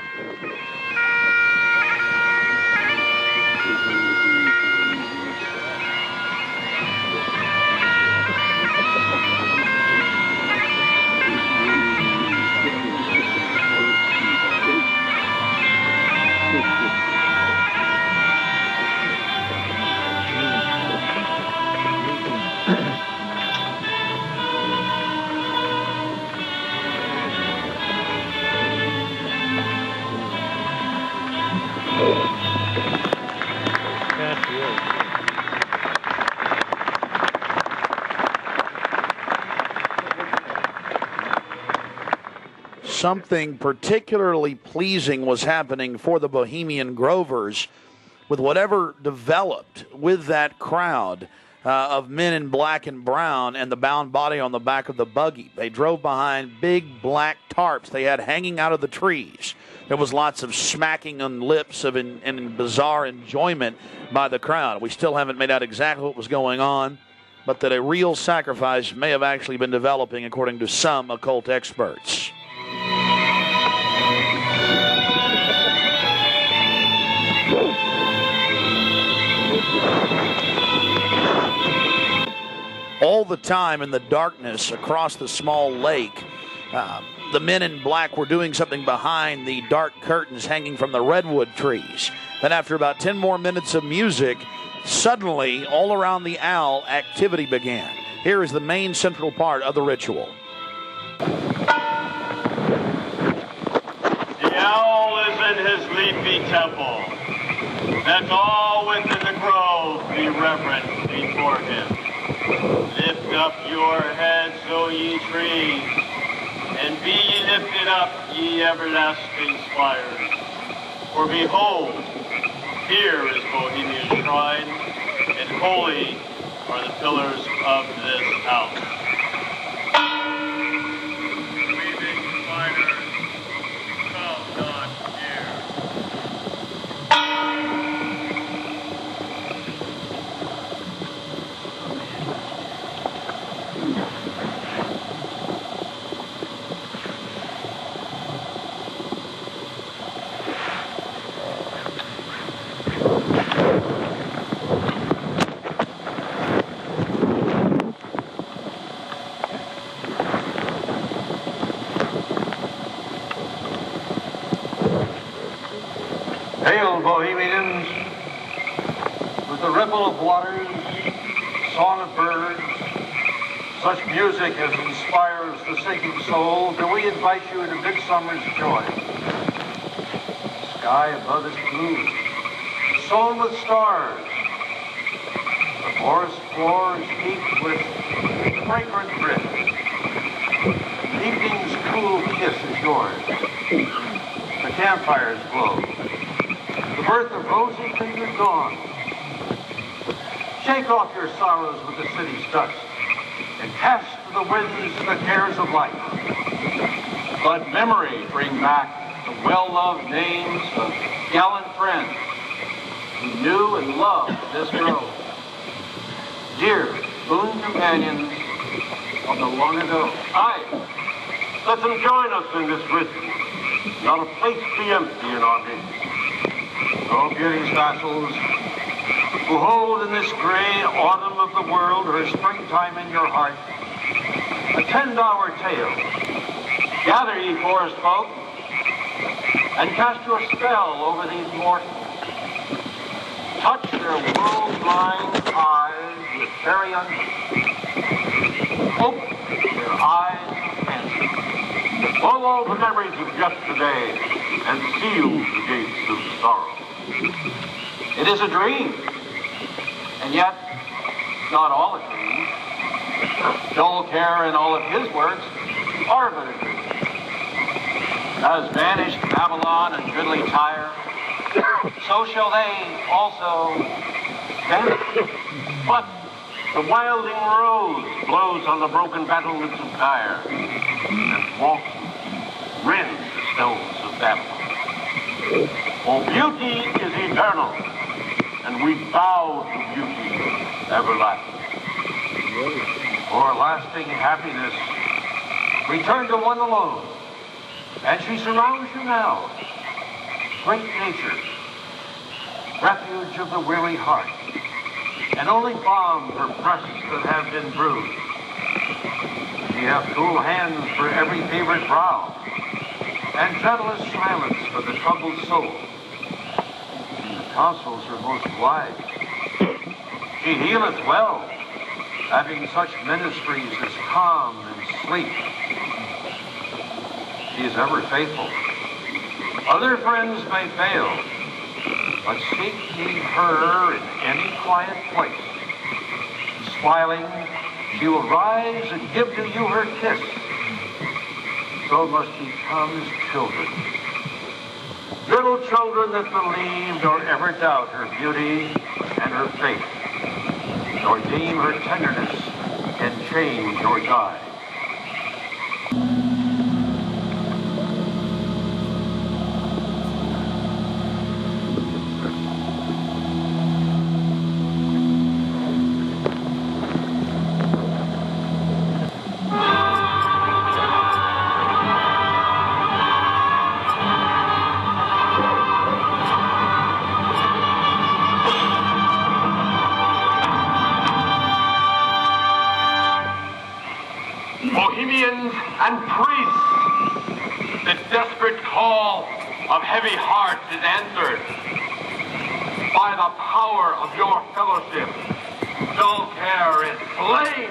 Something particularly pleasing was happening for the Bohemian Grovers with whatever developed with that crowd of men in black and brown and the bound body on the back of the buggy. They drove behind big black tarps they had hanging out of the trees. There was lots of smacking on lips of and bizarre enjoyment by the crowd. We still haven't made out exactly what was going on, but that a real sacrifice may have actually been developing according to some occult experts. All the time in the darkness across the small lake, the men in black were doing something behind the dark curtains hanging from the redwood trees. Then after about 10 more minutes of music, suddenly all around the owl activity began. Here is the main central part of the ritual. The owl is in his leafy temple. That's all within the grove. be reverent before him. Lift up your heads, O ye trees, and be ye lifted up, ye everlasting spires. For behold, here is Bohemian shrine, and holy are the pillars of this house. Weaving spiders, come not near. Hail, Bohemians, with the ripple of waters, song of birds, such music as inspires the sinking soul, do we invite you into midsummer's joy. The sky above is blue, sown with stars. The forest floor is heaped with fragrant drift. Evening's cool kiss is yours. The campfires glow. The birth of rosy-fingered dawn. Shake off your sorrows with the city's dust and cast to the winds the cares of life. Let memory bring back the well-loved names of gallant friends who knew and loved this grove. Dear boon companions of the long ago. Aye, let them join us in this rhythm. Not a place be empty in our midst. O beauty's vassals, who hold in this gray autumn of the world her springtime in your heart, attend our tale. Gather, ye forest folk, and cast your spell over these mortals. Touch their world-blind eyes with fairy unction. Open their eyes of fancy. Blow all the memories of yesterday and seal the gates of sorrow. It is a dream, and yet not all a dream. Dull care and all of his works are but a dream. As vanished Babylon and goodly Tyre, so shall they also vanish. But the wilding rose blows on the broken battlements of Tyre, and walks rends the stones of Babylon. For beauty is eternal, and we bow to beauty everlasting. For lasting happiness, return to one alone, and she surrounds you now. Great nature, refuge of the weary heart, and only balm for breasts that have been bruised. Ye have cool hands for every favored brow, and gentlest silence for the troubled soul. The counsels are most wise. She healeth well, having such ministries as calm and sleep. She is ever faithful. Other friends may fail, but seek ye her in any quiet place. Smiling, she will rise and give to you her kiss. So must ye come as children. Little children that believe nor ever doubt her beauty and her faith, nor deem her tenderness can change or die. Bohemians and priests, the desperate call of heavy hearts is answered by the power of your fellowship. Dull care is slain.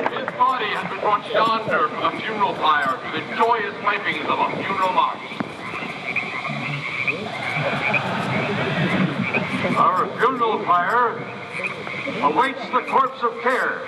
His body has been brought yonder from the funeral pyre to the joyous pipings of a funeral march. fire awaits the corpse of care.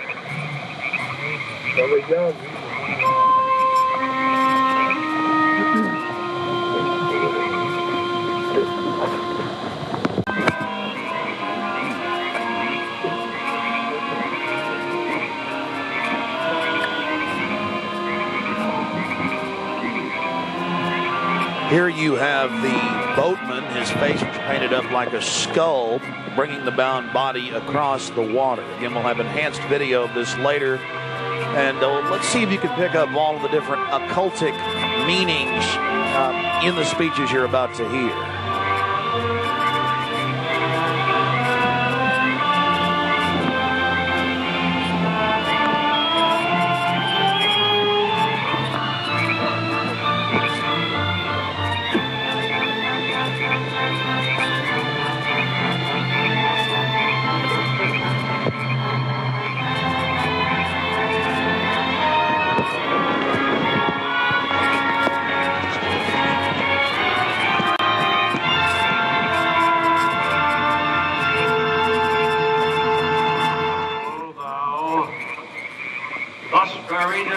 Here you have the boatman, his face was painted up like a skull, bringing the bound body across the water. Again, we'll have enhanced video of this later. And let's see if you can pick up all of the different occultic meanings in the speeches you're about to hear.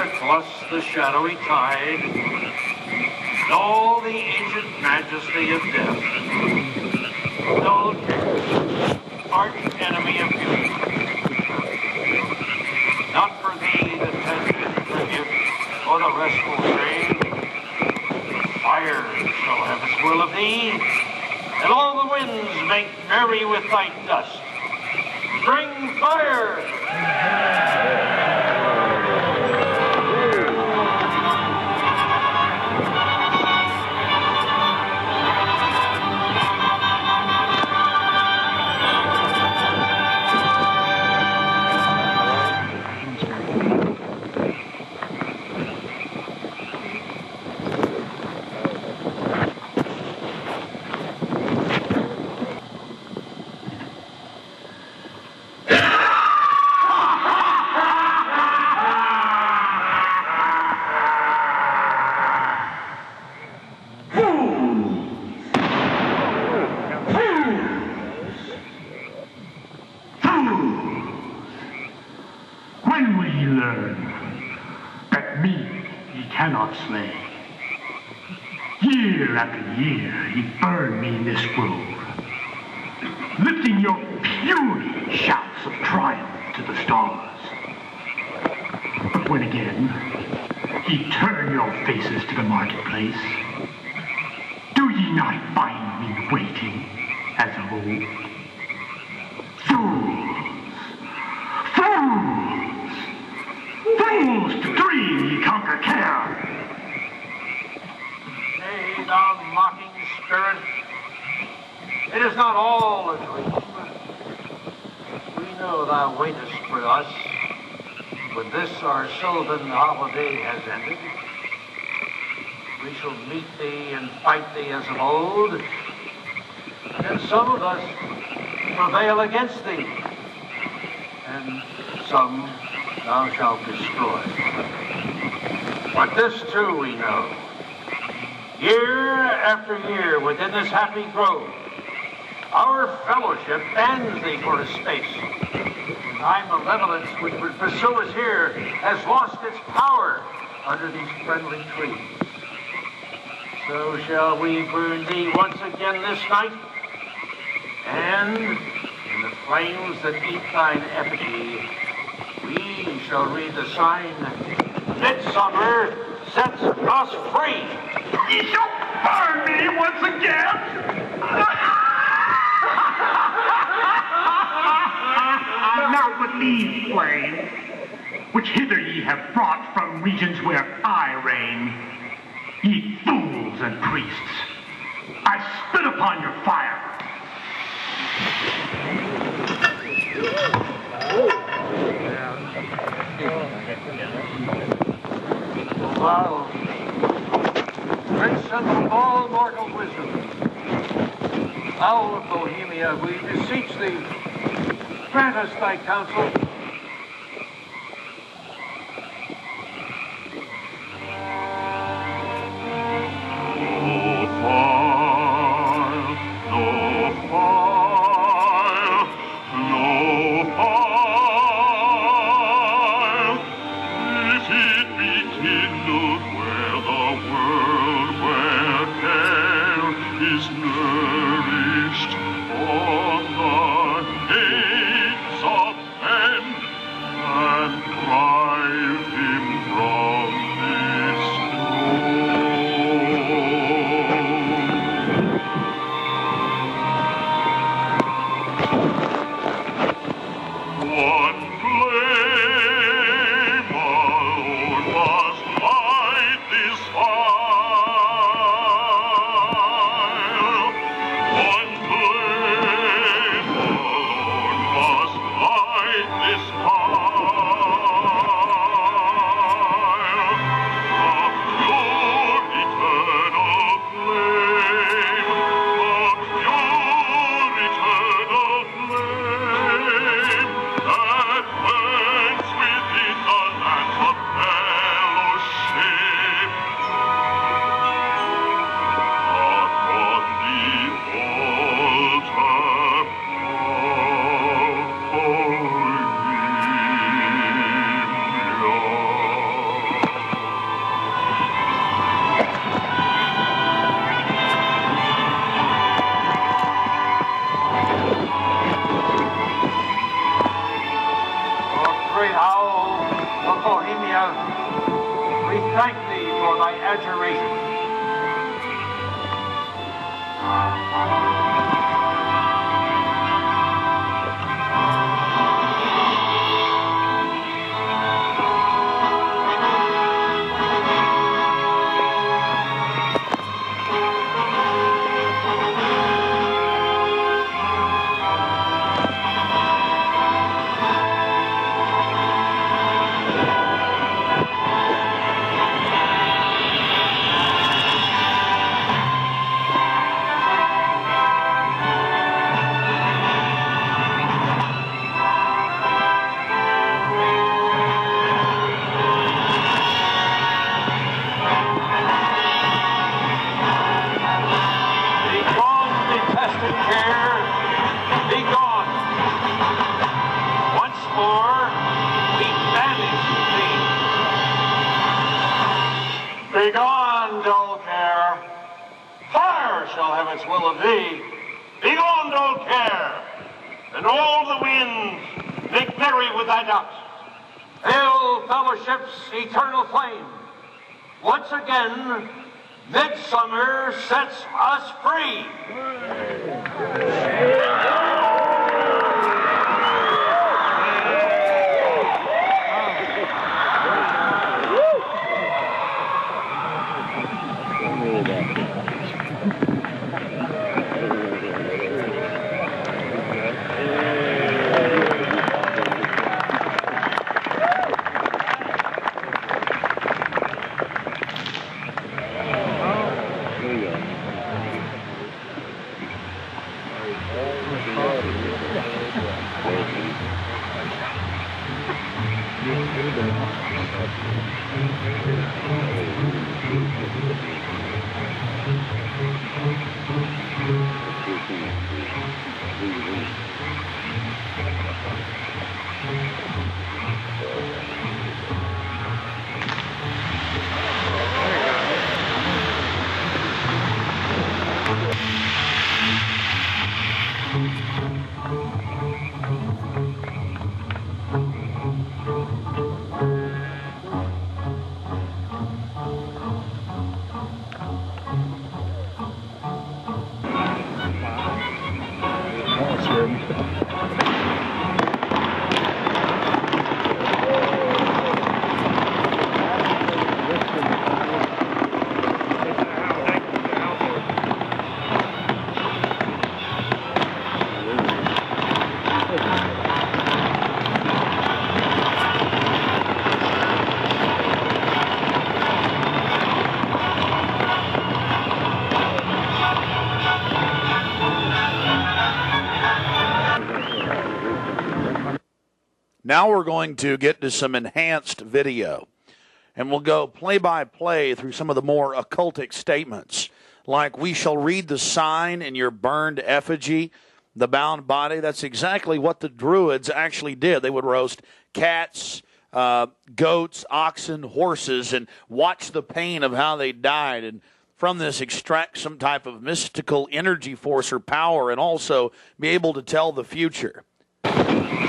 Across the shadowy tide, and all the ancient majesty of death, no arch enemy of beauty. Not for thee the tender tribute or the restful train. Fire shall have its will of thee, and all the winds make merry with thy dust. Bring fire! Slay. Year after year, ye burn me in this grove, lifting your puny shouts of triumph to the stars. But when again ye turn your faces to the marketplace, do ye not find me waiting as of old? Fools to dream ye conquer care. Thou mocking spirit, it is not all a dream. We know thou waitest for us when this our sylvan holiday has ended. We shall meet thee and fight thee as of old, and some of us prevail against thee, and some thou shalt destroy. But this too we know. Year after year within this happy grove, our fellowship bans thee for a space. Thy malevolence which would pursue us here has lost its power under these friendly trees. So shall we burn thee once again this night, and in the flames that eat thine effigy, we shall read the sign, Midsummer sets us free. Ye shall burn me once again! Not with these flames, which hither ye have brought from regions where I reign. Ye fools and priests, I spit upon your fire. Wow. Great son of all mortal wisdom, Owl of Bohemia, we beseech thee, grant us thy counsel. Begone, dull care. Fire shall have its will of thee. Begone, dull care. And all the winds make merry with thy dust. Hail, fellowship's eternal flame. Once again, midsummer sets us free. Now we're going to get to some enhanced video, and we'll go play-by-play through some of the more occultic statements, like we shall read the sign in your burned effigy, the bound body. That's exactly what the Druids actually did. They would roast cats, goats, oxen, horses, and watch the pain of how they died, and from this extract some type of mystical energy force or power, and also be able to tell the future.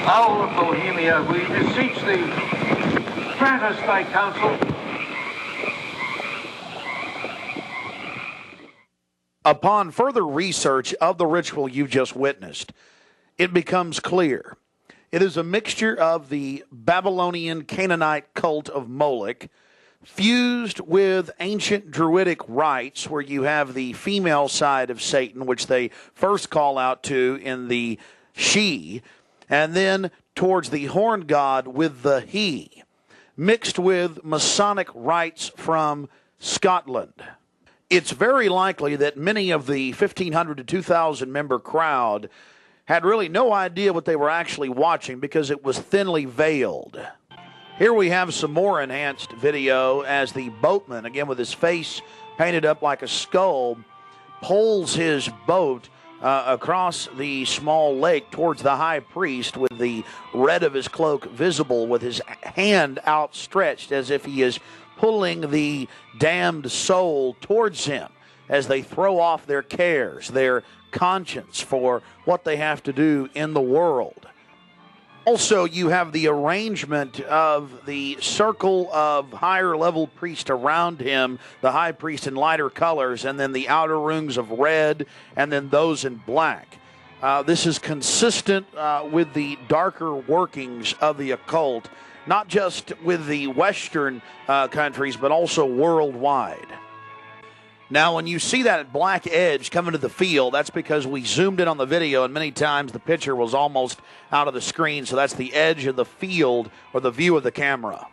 Owl of Bohemia, we beseech thee, grant us thy counsel. Upon further research of the ritual you just witnessed, it becomes clear. It is a mixture of the Babylonian Canaanite cult of Moloch fused with ancient Druidic rites, where you have the female side of Satan, which they first call out to in the she, and then towards the horn god with the he, mixed with Masonic rites from Scotland. It's very likely that many of the 1,500 to 2,000 member crowd had really no idea what they were actually watching because it was thinly veiled. Here we have some more enhanced video as the boatman, again with his face painted up like a skull, pulls his boat across the small lake towards the high priest with the red of his cloak visible, with his hand outstretched as if he is pulling the damned soul towards him as they throw off their cares, their conscience for what they have to do in the world. Also, you have the arrangement of the circle of higher level priests around him, the high priest in lighter colors, and then the outer rings of red, and then those in black. This is consistent with the darker workings of the occult, not just with the Western countries, but also worldwide. Now, when you see that black edge coming to the field, that's because we zoomed in on the video, and many times the picture was almost out of the screen, so that's the edge of the field or the view of the camera.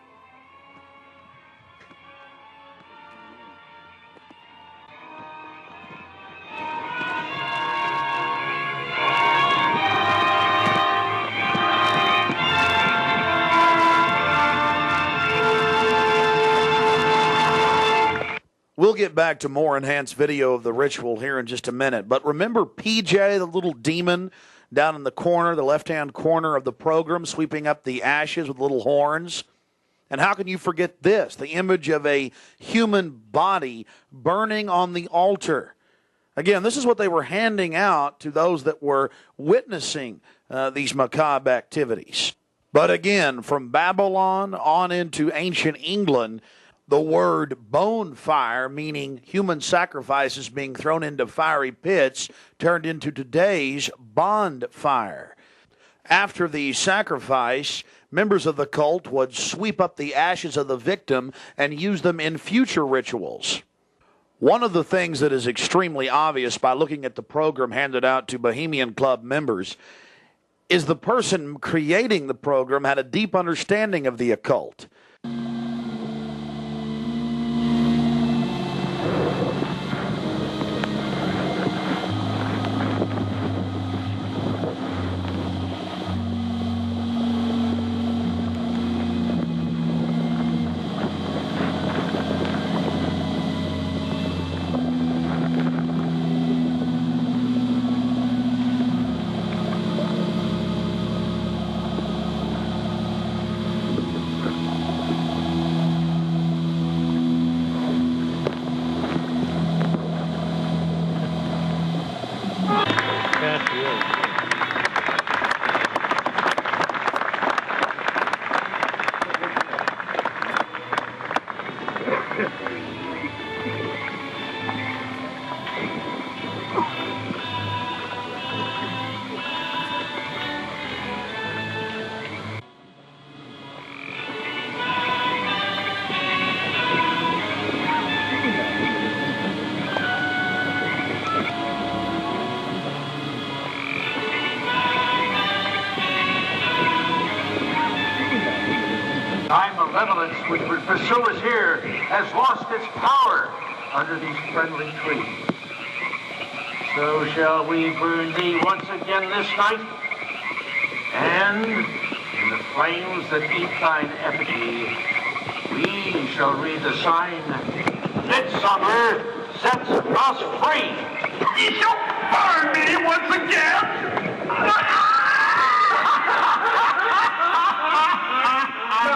We'll get back to more enhanced video of the ritual here in just a minute. But remember PJ, the little demon down in the corner, the left-hand corner of the program, sweeping up the ashes with little horns? And how can you forget this? The image of a human body burning on the altar. Again, this is what they were handing out to those that were witnessing these macabre activities. But again, from Babylon on into ancient England, the word bonfire, meaning human sacrifices being thrown into fiery pits, turned into today's bonfire. After the sacrifice, members of the cult would sweep up the ashes of the victim and use them in future rituals. One of the things that is extremely obvious by looking at the program handed out to Bohemian Club members is the person creating the program had a deep understanding of the occult. Malevolence which would pursue us here has lost its power under these friendly trees. So shall we burn thee once again this night, and in the flames that eat thine effigy, we shall read the sign, Midsummer sets us free. Ye shall burn me once again!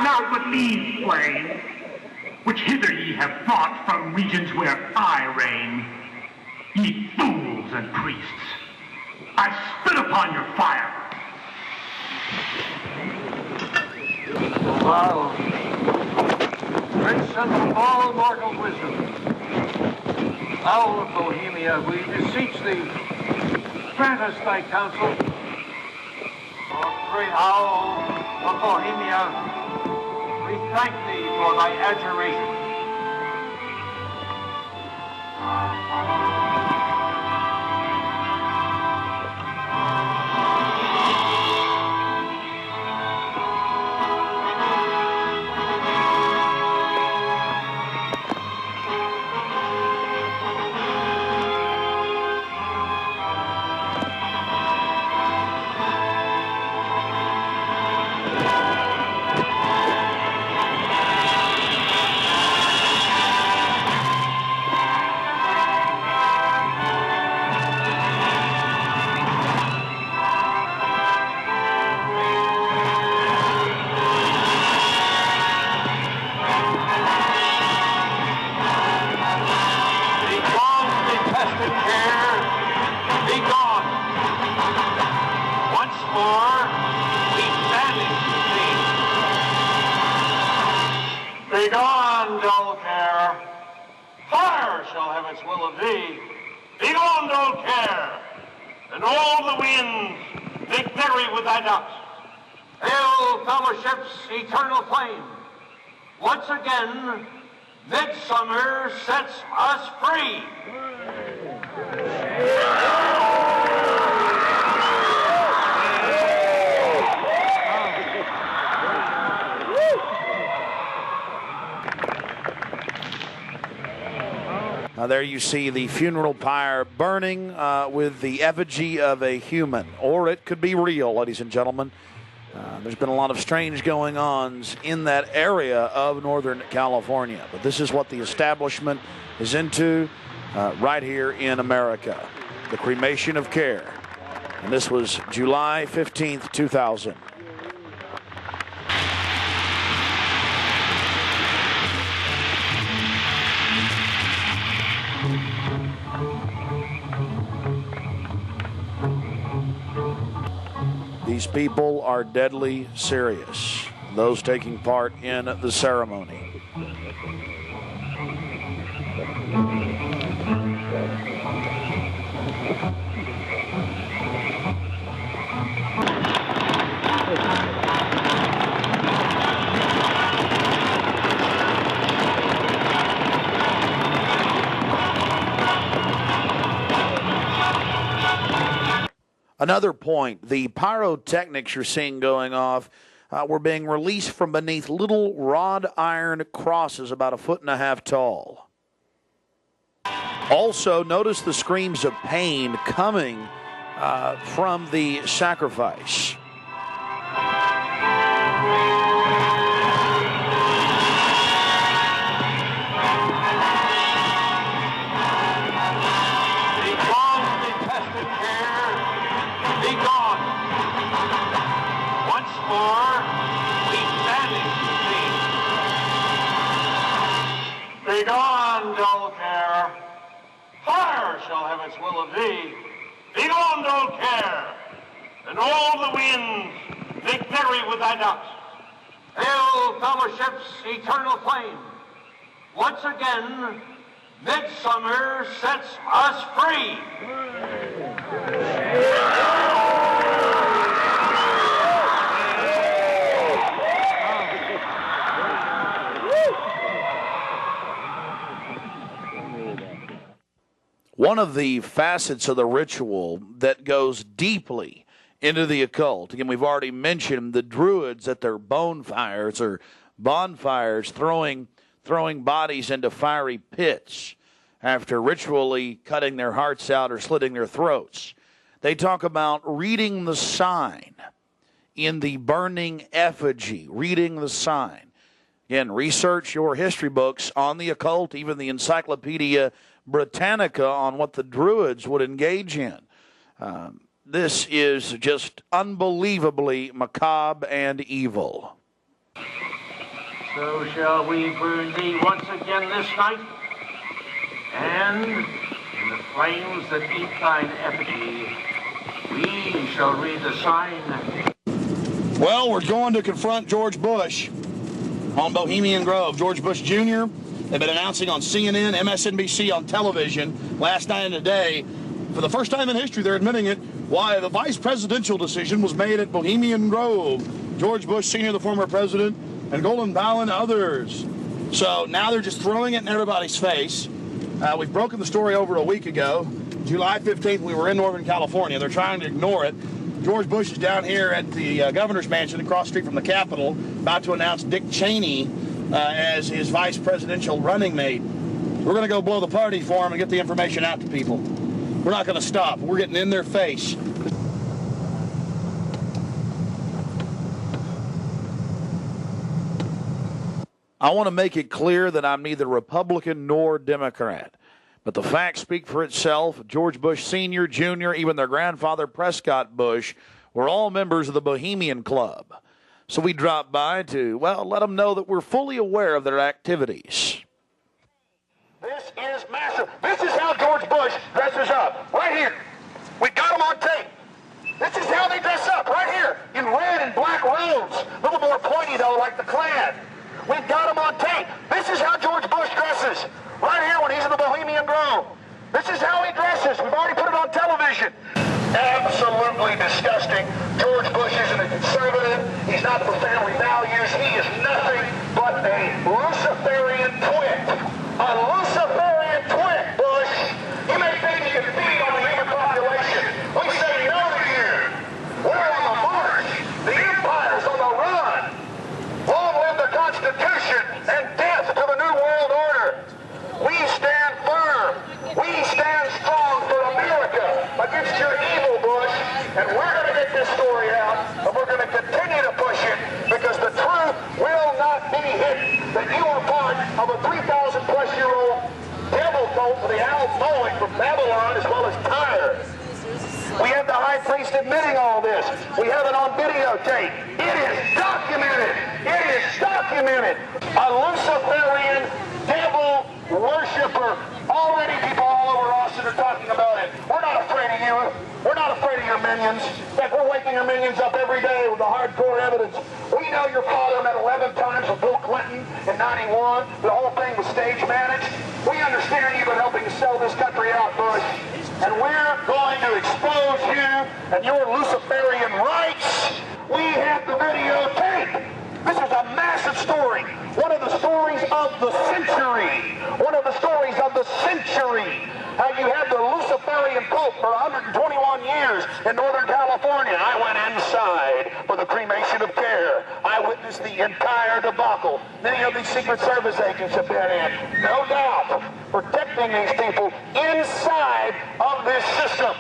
Not with these flames, which hither ye have brought from regions where I reign. Ye fools and priests, I spit upon your fire. Wow. Prince of all mortal wisdom, Owl of Bohemia, we beseech thee, grant us thy counsel. O great Owl of Bohemia, we thank thee for thy adjuration. old care, and all the winds make merry with thy ducks. Hail, fellowship's eternal flame. Once again, midsummer sets us free. There you see the funeral pyre burning with the effigy of a human, or it could be real, ladies and gentlemen. There's been a lot of strange going-ons in that area of Northern California, but this is what the establishment is into right here in America, the cremation of care. And this was July 15th, 2000. These people are deadly serious, those taking part in the ceremony. Another point, the pyrotechnics you're seeing going off were being released from beneath little wrought iron crosses about 1.5 feet tall. Also, notice the screams of pain coming from the sacrifice. Begone, dull care. Fire shall have its will of thee. Begone, dull care, and all the winds make merry with thy ducks. Hail, fellowship's eternal flame. Once again, midsummer sets us free. One of the facets of the ritual that goes deeply into the occult, again, we've already mentioned the Druids at their bonfires or bonfires throwing bodies into fiery pits after ritually cutting their hearts out or slitting their throats. They talk about reading the sign in the burning effigy, reading the sign. Again, research your history books on the occult, even the Encyclopedia Britannica on what the Druids would engage in. This is just unbelievably macabre and evil. So shall we burn thee once again this night, and in the flames that eat thine effigy, we shall read the sign. Well, we're going to confront George Bush on Bohemian Grove. George Bush Jr., they've been announcing on CNN, MSNBC on television last night and today. For the first time in history, they're admitting it, why the vice presidential decision was made at Bohemian Grove. George Bush Sr., the former president, and Golden Powell and others. So now they're just throwing it in everybody's face. We've broken the story over a week ago. July 15th, we were in Northern California. They're trying to ignore it. George Bush is down here at the governor's mansion across the street from the Capitol, about to announce Dick Cheney as his vice presidential running mate. We're going to go blow the party for him and get the information out to people. We're not going to stop. We're getting in their face. I want to make it clear that I'm neither Republican nor Democrat. But the facts speak for itself. George Bush Sr., Jr., even their grandfather Prescott Bush were all members of the Bohemian Club. So we dropped by to, well, let them know that we're fully aware of their activities. This is massive. This is how George Bush dresses up. Right here. We got him on tape. This is how they dress up. Right here. In red and black robes. A little more pointy, though, like the Klan. We've got him on tape. This is how George Bush dresses. Right here when he's in the Bohemian Grove. This is how he dresses. We've already put it television. Absolutely disgusting. George Bush isn't a conservative. He's not for family values. He is nothing but a Luciferian twit. A Luciferian twit, Bush. You may think you can feed on the human population. We say no to you. We're on the march. The empire's on the run. Long live the Constitution and death to the New World Order. We stand firm. We stand strong for America against your evil, Bush. And we're going to get this story out, and we're going to continue to push it, because the truth will not be hidden. That you are part of a 3,000-plus-year-old devil cult for the Al Mowing from Babylon as well as Tyre. We have the high priest admitting all this. We have it on videotape. It is documented. It is documented. A Luciferian devil worshiper. Already people all over Austin are talking about it. We're not afraid of you. We're not afraid of your minions. In fact, we're waking your minions up every day with the hardcore evidence. We know your father met 11 times with Bill Clinton in '91. The whole thing was stage managed. We understand you've been helping to sell this country out, Bush. And we're going to expose you and your Luciferian rights. We have the videotape. This is a massive story. One of the stories of the century. One of the stories of the century. How you had the Luciferian cult for 121 years in Northern California. I went inside for the cremation of care. I witnessed the entire debacle. Many of these Secret Service agents have been in, no doubt, protecting these people inside of this system.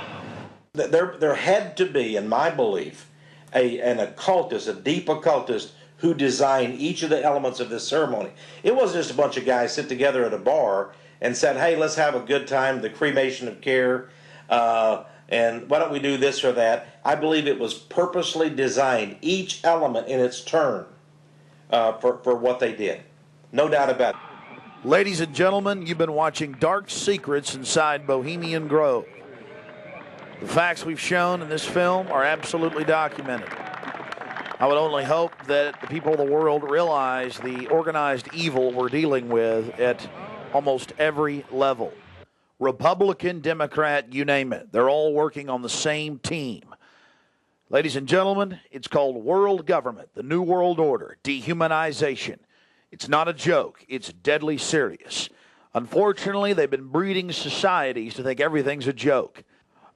There had to be, in my belief, an occultist, a deep occultist, who designed each of the elements of this ceremony. It wasn't just a bunch of guys sit together at a bar and said, hey, let's have a good time, the cremation of care, and why don't we do this or that. I believe it was purposely designed, each element in its turn, for what they did. No doubt about it. Ladies and gentlemen, you've been watching Dark Secrets inside Bohemian Grove. The facts we've shown in this film are absolutely documented. I would only hope that the people of the world realize the organized evil we're dealing with at almost every level. Republican, Democrat, you name it. They're all working on the same team. Ladies and gentlemen, it's called world government, the New World Order, dehumanization. It's not a joke. It's deadly serious. Unfortunately, they've been breeding societies to think everything's a joke.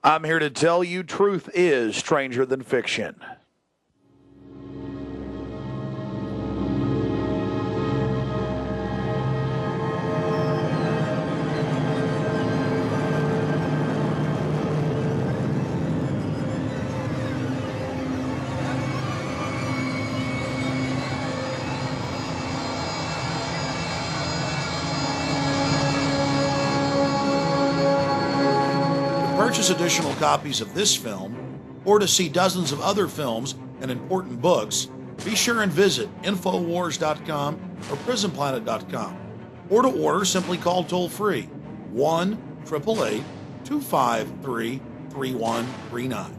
I'm here to tell you truth is stranger than fiction. Purchase additional copies of this film, or to see dozens of other films and important books, be sure and visit Infowars.com or PrisonPlanet.com. Or to order, simply call toll-free 1-888-253-3139.